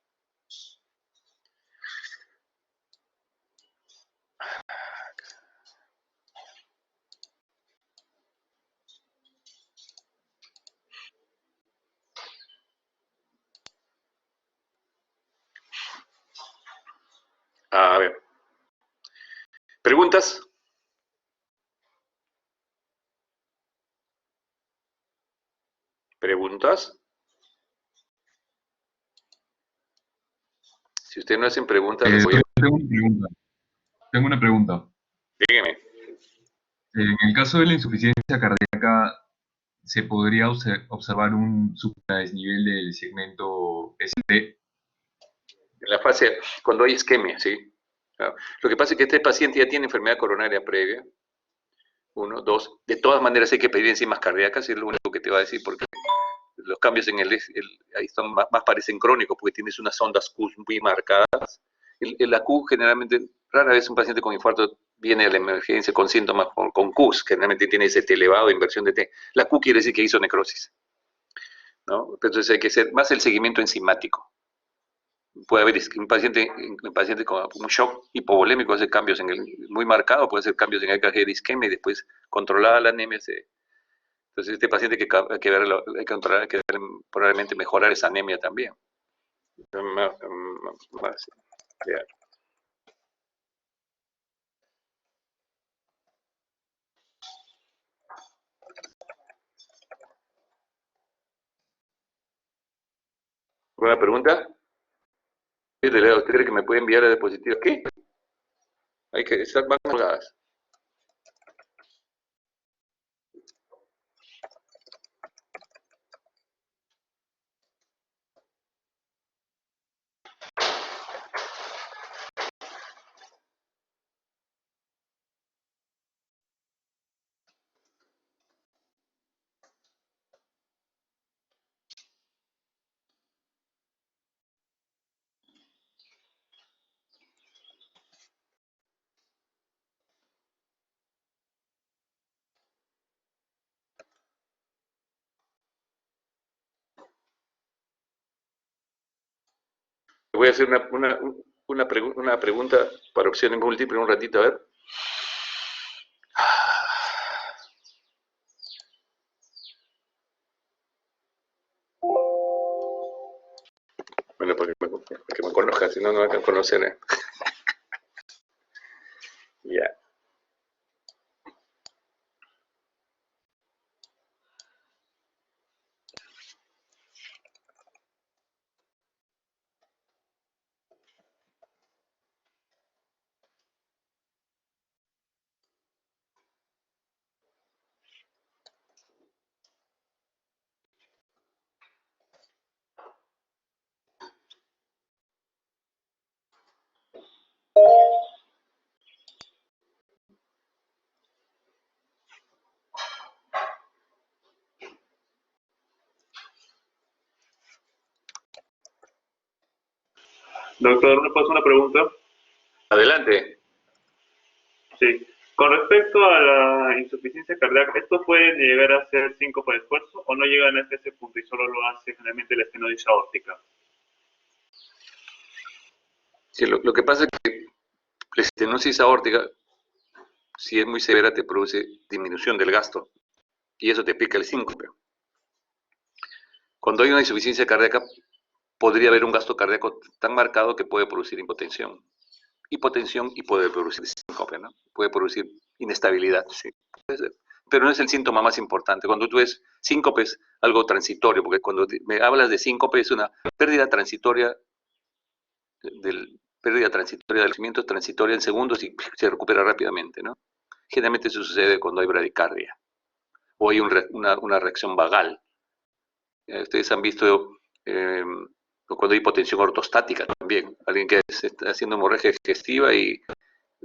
A ver. ¿Preguntas? ¿Preguntas? Si usted no hacen preguntas, les voy a... Tengo una pregunta. Dígame. En el caso de la insuficiencia cardíaca, ¿se podría observar un supradesnivel del segmento ST? En la fase, cuando hay isquemia, ¿sí? Lo que pasa es que este paciente ya tiene enfermedad coronaria previa. 1, 2. De todas maneras hay que pedir enzimas cardíacas, es lo único que te va a decir, porque los cambios en ahí son más parecen crónicos, porque tienes unas ondas Q muy marcadas. La Q generalmente, rara vez un paciente con infarto viene a la emergencia con síntomas con Qs, generalmente tiene ese T elevado, inversión de T. La Q quiere decir que hizo necrosis, ¿no? Entonces hay que hacer más el seguimiento enzimático. Puede haber un paciente con un shock hipovolémico, hace cambios muy marcado, puede hacer cambios en EKG de isquemia y después controlada la anemia. Entonces este paciente hay que verlo, hay que controlar, hay que probablemente mejorar esa anemia también. ¿Alguna pregunta? ¿Usted cree que me puede enviar la diapositiva? ¿Qué? Hay que estar más colgadas. Voy a hacer una pregunta para opciones múltiples un ratito, a ver. Bueno, para que me conozcan, si no, no me van a conocer. Ya. Doctor, ¿me pasa una pregunta? Adelante. Sí. Con respecto a la insuficiencia cardíaca, ¿esto puede llegar a ser síncope de esfuerzo o no llegan hasta ese punto y solo lo hace generalmente la estenosis aórtica? Sí, lo que pasa es que la estenosis aórtica, si es muy severa, te produce disminución del gasto y eso te pica el síncope. Cuando hay una insuficiencia cardíaca, podría haber un gasto cardíaco tan marcado que puede producir hipotensión. Hipotensión y puede producir síncope, ¿no? Puede producir inestabilidad, sí, puede ser. Pero no es el síntoma más importante. Cuando tú ves síncope es algo transitorio, porque cuando me hablas de síncope es una pérdida transitoria del conocimiento transitoria en segundos y se recupera rápidamente, ¿no? Generalmente eso sucede cuando hay bradicardia o hay una reacción vagal. Ustedes han visto cuando hay hipotensión ortostática también. Alguien que está haciendo hemorragia digestiva y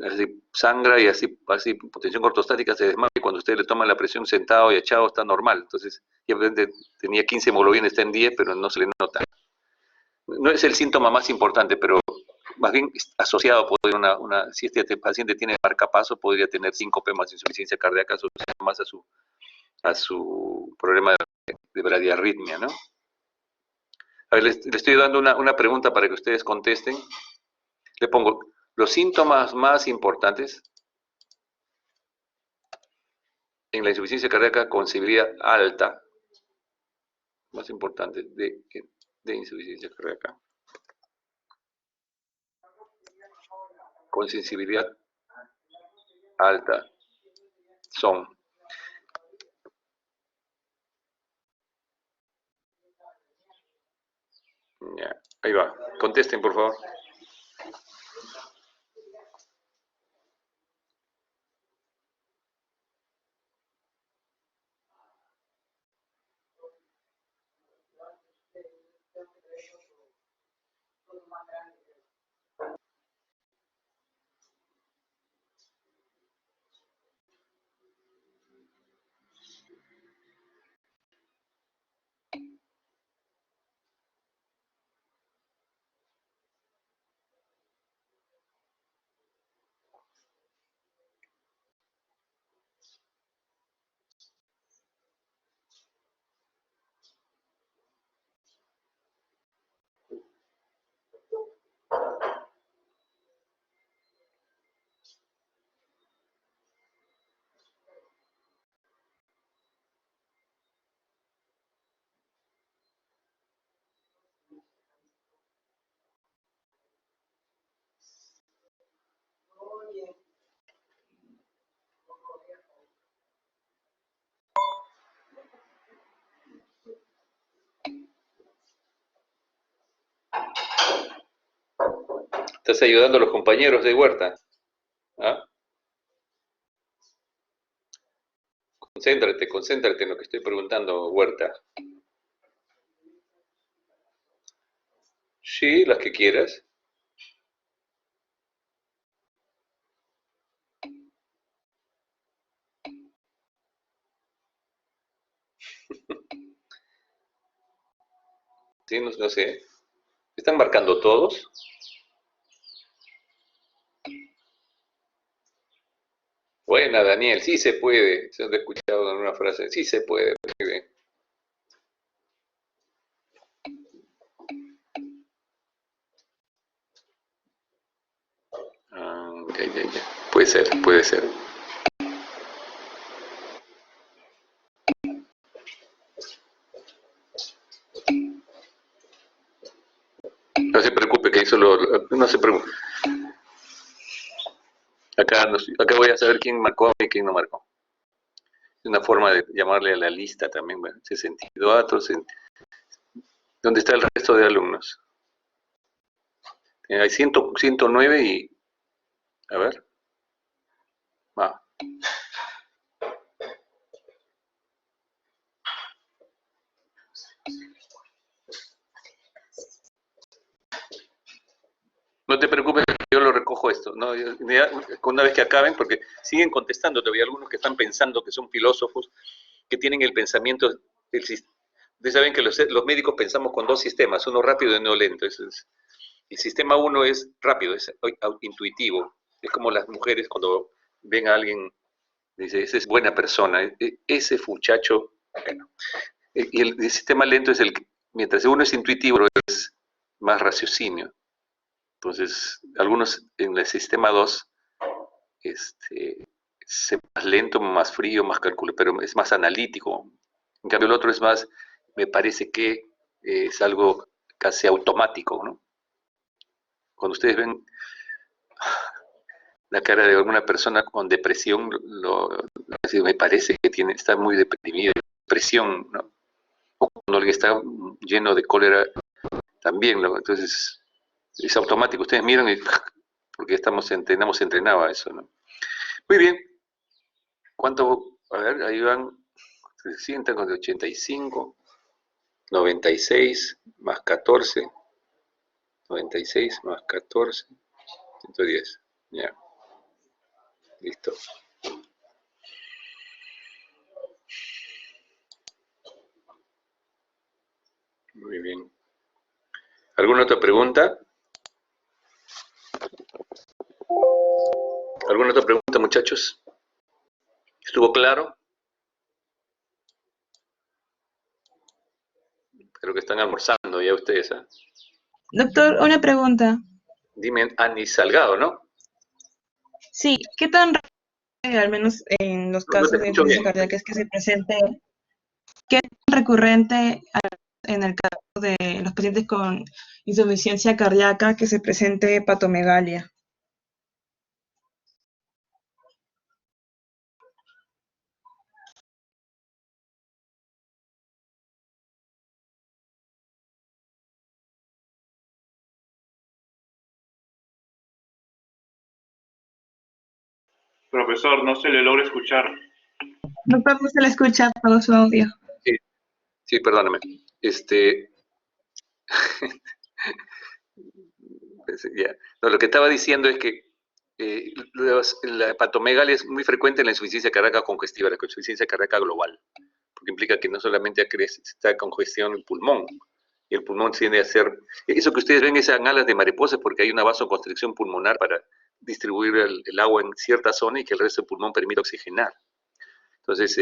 así sangra y así hipotensión ortostática se desmaya y cuando usted le toma la presión sentado y echado está normal. Entonces, y tenía 15 hemoglobina, está en 10, pero no se le nota. No es el síntoma más importante, pero más bien asociado, si este paciente tiene marcapaso, podría tener síncope más insuficiencia cardíaca asociada más a su problema de bradiarritmia, ¿no? A ver, le estoy dando una pregunta para que ustedes contesten. Le pongo, los síntomas más importantes en la insuficiencia cardíaca con sensibilidad alta, más importante de insuficiencia cardíaca, con sensibilidad alta, son, ya, ahí va, contesten por favor. Estás ayudando a los compañeros de Huerta. ¿Ah? Concéntrate en lo que estoy preguntando, Huerta. Sí, las que quieras. Sí, no sé. ¿Están marcando todos? Buena, Daniel, sí se puede. Se han escuchado en una frase. Sí se puede. Muy bien. No se preocupe, que eso no se preocupe. Acá voy a saber quién marcó y quién no marcó. Es una forma de llamarle a la lista también, bueno, 64, ¿dónde está el resto de alumnos? Hay 109 y... A ver. Va. No te preocupes, yo lo recojo esto, ¿no? Una vez que acaben, porque siguen contestando, todavía algunos que están pensando que son filósofos, que tienen el pensamiento del sistema. Ustedes saben que los médicos pensamos con dos sistemas, uno rápido y uno lento. El sistema 1 es rápido, es intuitivo. Es como las mujeres cuando ven a alguien, dice, esa es buena persona, ese muchacho, bueno. Y el sistema lento es el que, mientras uno es intuitivo, es más raciocinio. Entonces, algunos en el sistema 2 es más lento, más frío, más calculado, pero es más analítico. En cambio, el otro es más, me parece que es algo casi automático, ¿no? Cuando ustedes ven la cara de alguna persona con depresión, me parece que está muy deprimido, depresión, ¿no? O cuando alguien está lleno de cólera, también, ¿no? Entonces, es automático. Ustedes miran y, porque hemos entrenado a eso, ¿no? Muy bien. ¿Cuánto? A ver, ahí van, se sientan con 85, 96, más 14, 96 más 14, 110. Ya. Listo. Muy bien. ¿Alguna otra pregunta? ¿Alguna otra pregunta, muchachos? ¿Estuvo claro? Creo que están almorzando ya ustedes, ¿eh? Doctor, una pregunta. Dime, Ani Salgado, ¿no? Sí, ¿qué tan al menos en los No casos te de escucho insuficiencia bien. cardíaca es que se presente, qué tan recurrente en el caso de los pacientes con insuficiencia cardíaca que se presente hepatomegalia? Profesor, no se le logra escuchar. Doctor, no se le escucha todo su audio. Sí, perdóname. Ya. No, lo que estaba diciendo es que la hepatomegalia es muy frecuente en la insuficiencia cardíaca congestiva, la insuficiencia cardíaca global, porque implica que no solamente está congestión el pulmón, y el pulmón tiende a ser, eso que ustedes ven esas alas de mariposa, porque hay una vasoconstricción pulmonar para distribuir el agua en cierta zona y que el resto del pulmón permita oxigenar. Entonces,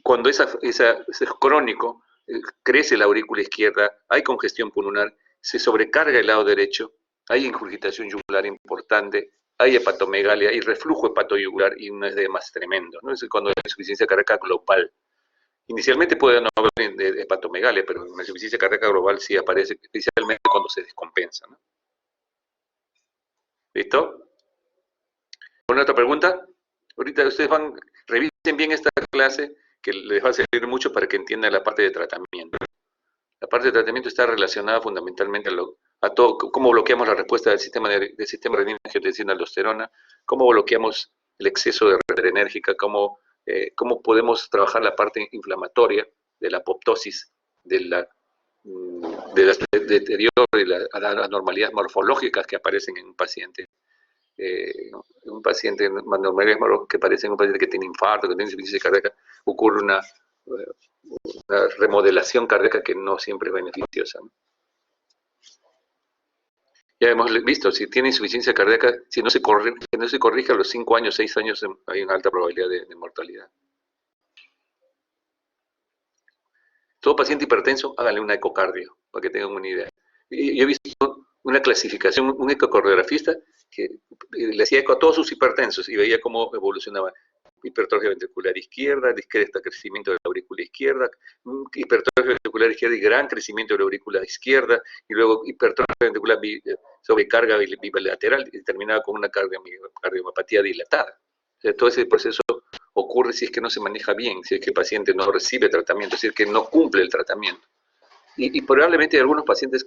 cuando es crónico, crece la aurícula izquierda, hay congestión pulmonar, se sobrecarga el lado derecho, hay ingurgitación yugular importante, hay hepatomegalia, hay reflujo hepatoyugular y un edema más tremendo, ¿no? Es cuando hay insuficiencia cardíaca global. Inicialmente puede no haber de hepatomegalia, pero en la insuficiencia cardíaca global sí aparece, especialmente cuando se descompensa, ¿no? ¿Listo? ¿Alguna otra pregunta? Ahorita ustedes revisen bien esta clase, que les va a servir mucho para que entiendan la parte de tratamiento. La parte de tratamiento está relacionada fundamentalmente a todo, cómo bloqueamos la respuesta del sistema renina-angiotensina-aldosterona, cómo bloqueamos el exceso de red enérgica, cómo podemos trabajar la parte inflamatoria de la apoptosis, del deterioro y las anormalidades morfológicas que aparecen en un paciente. Un paciente, anormalidades que aparecen en un paciente que tiene infarto, que tiene insuficiencia cardíaca, ocurre una remodelación cardíaca que no siempre es beneficiosa, ¿no? Ya hemos visto, si tiene insuficiencia cardíaca, si no se corrige a los 5 años, 6 años, hay una alta probabilidad de mortalidad. Todo paciente hipertenso, háganle una ecocardio, para que tengan una idea. Yo he visto una clasificación, un ecocardiografista que le hacía eco a todos sus hipertensos y veía cómo evolucionaba. hipertrofia ventricular izquierda, discreto crecimiento de la aurícula izquierda, hipertrofia ventricular izquierda y gran crecimiento de la aurícula izquierda, y luego hipertrofia ventricular sobrecarga bilateral y terminada con una cardiomapatía dilatada. O sea, todo ese proceso ocurre si es que no se maneja bien, si es que el paciente no recibe tratamiento, si es que no cumple el tratamiento. Y probablemente algunos pacientes,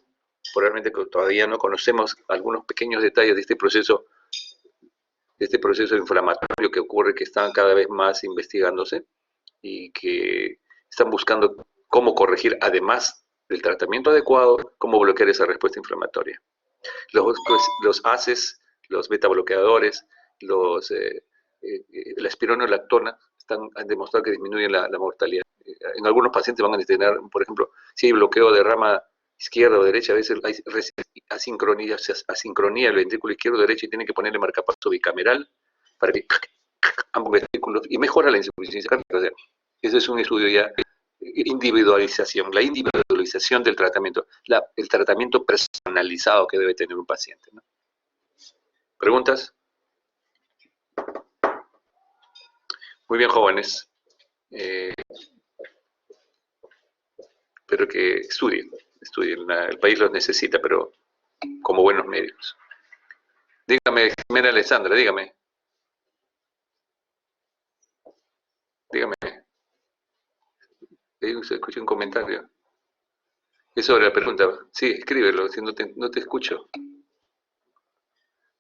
probablemente todavía no conocemos algunos pequeños detalles de este proceso inflamatorio que ocurre, que están cada vez más investigándose y que están buscando cómo corregir, además del tratamiento adecuado, cómo bloquear esa respuesta inflamatoria. Los ACEs, los beta-bloqueadores, la espironolactona han demostrado que disminuyen la mortalidad. En algunos pacientes van a tener, por ejemplo, si hay bloqueo de rama izquierda o derecha, a veces hay asincronía del ventrículo izquierdo o derecho y tienen que ponerle marcapaso bicameral para que ambos ventrículos, y mejora la insuficiencia cardíaca. O sea, ese es un estudio ya, la individualización del tratamiento, el tratamiento personalizado que debe tener un paciente, ¿no? ¿Preguntas? Muy bien, jóvenes. Espero que estudien. El país los necesita, pero como buenos médicos. Dígame, Jimena Alessandra, dígame. Dígame. Se escucha un comentario. Es sobre la pregunta. Sí, escríbelo, si no te escucho.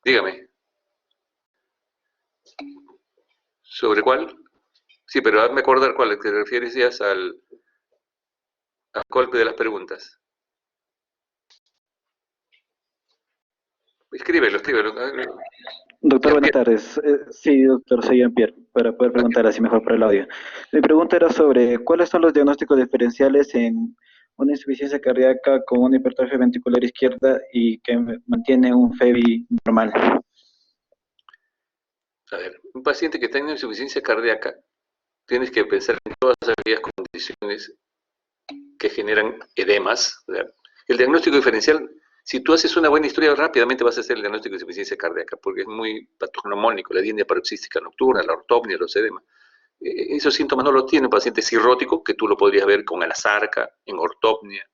Dígame. ¿Sobre cuál? Sí, pero hazme acordar cuál, te refieres ya al golpe de las preguntas. Escríbelo. Doctor, buenas tardes. Sí, doctor, soy Jean-Pierre, para poder preguntar así mejor por el audio. Mi pregunta era sobre cuáles son los diagnósticos diferenciales en una insuficiencia cardíaca con una hipertrofia ventricular izquierda y que mantiene un FEBI normal. A ver, un paciente que tenga insuficiencia cardíaca, tienes que pensar en todas aquellas condiciones que generan edemas. O sea, el diagnóstico diferencial, si tú haces una buena historia, rápidamente vas a hacer el diagnóstico de insuficiencia cardíaca, porque es muy patognomónico, la disnea paroxística nocturna, la ortopnia, los edemas. Esos síntomas no los tiene un paciente cirrótico, que tú lo podrías ver con alasarca, en ortopnia,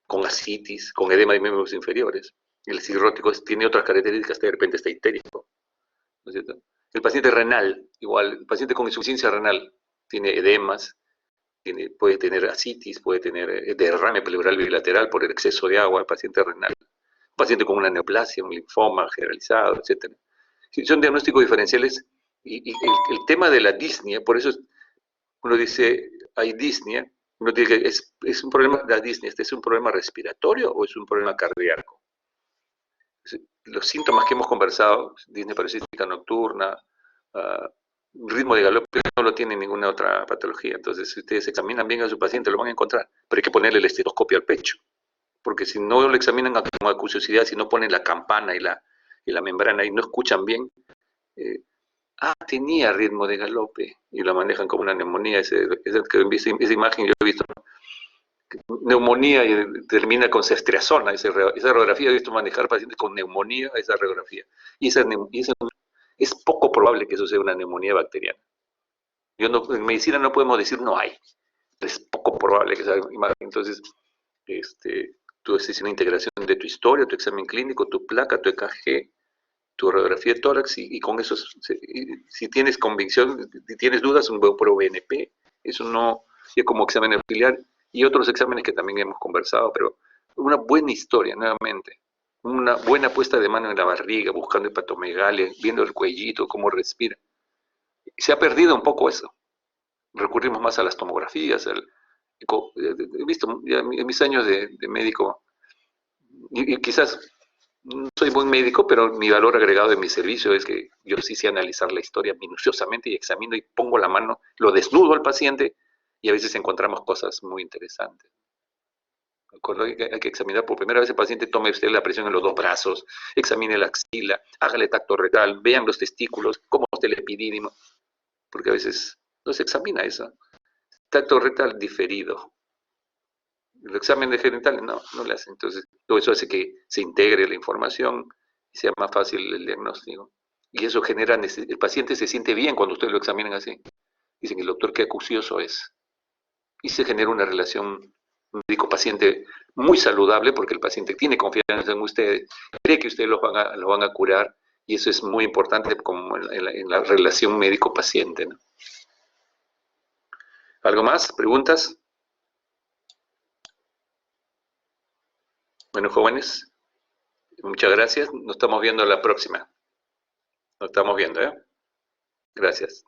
con ascitis, con edema de miembros inferiores. El cirrótico tiene otras características, de repente está histérico, ¿no es cierto? El paciente renal, igual, el paciente con insuficiencia renal tiene edemas, puede tener ascitis, puede tener derrame pleural bilateral por el exceso de agua, el paciente renal. Un paciente con una neoplasia, un linfoma generalizado, etc. Son diagnósticos diferenciales y el tema de la disnea, por eso uno dice, hay disnea, uno dice que es un problema, la disnea, ¿este es un problema respiratorio o es un problema cardíaco? Los síntomas que hemos conversado, disnea paroxística nocturna, ritmo de galope, no lo tiene ninguna otra patología. Entonces, si ustedes examinan bien a su paciente, lo van a encontrar. Pero hay que ponerle el estetoscopio al pecho. Porque si no lo examinan con acuciosidad, si no ponen la campana y la membrana y no escuchan bien, tenía ritmo de galope y lo manejan como una neumonía. Esa imagen yo he visto. Neumonía y termina con cestriazona. Esa radiografía he visto manejar pacientes con neumonía, esa radiografía. Y es poco probable que eso sea una neumonía bacteriana. En medicina no podemos decir no hay. Es poco probable que sea imagen. Entonces, tú haces una integración de tu historia, tu examen clínico, tu placa, tu EKG, tu radiografía de tórax, y con eso, si tienes convicción, si tienes dudas, un ProBNP, eso no, es como examen auxiliar, y otros exámenes que también hemos conversado, pero una buena historia, nuevamente, una buena puesta de mano en la barriga, buscando hepatomegalia, viendo el cuellito, cómo respira. Se ha perdido un poco eso. Recurrimos más a las tomografías, he visto ya en mis años de médico, y quizás no soy buen médico, pero mi valor agregado de mi servicio es que yo sí sé analizar la historia minuciosamente y examino y pongo la mano, lo desnudo al paciente y a veces encontramos cosas muy interesantes. Hay que examinar por primera vez el paciente, tome usted la presión en los dos brazos, examine la axila, hágale tacto rectal, vean los testículos, cómo está el epidídimo, porque a veces no se examina eso. Tacto rectal diferido. El examen de genitales no le hacen. Entonces, todo eso hace que se integre la información y sea más fácil el diagnóstico. Y eso genera, el paciente se siente bien cuando ustedes lo examinan así. Dicen, el doctor qué acucioso es. Y se genera una relación médico-paciente muy saludable porque el paciente tiene confianza en ustedes, cree que ustedes lo van a curar, y eso es muy importante como en la relación médico-paciente, ¿no? ¿Algo más? ¿Preguntas? Bueno, jóvenes, muchas gracias. Nos estamos viendo la próxima. Nos estamos viendo, ¿eh? Gracias.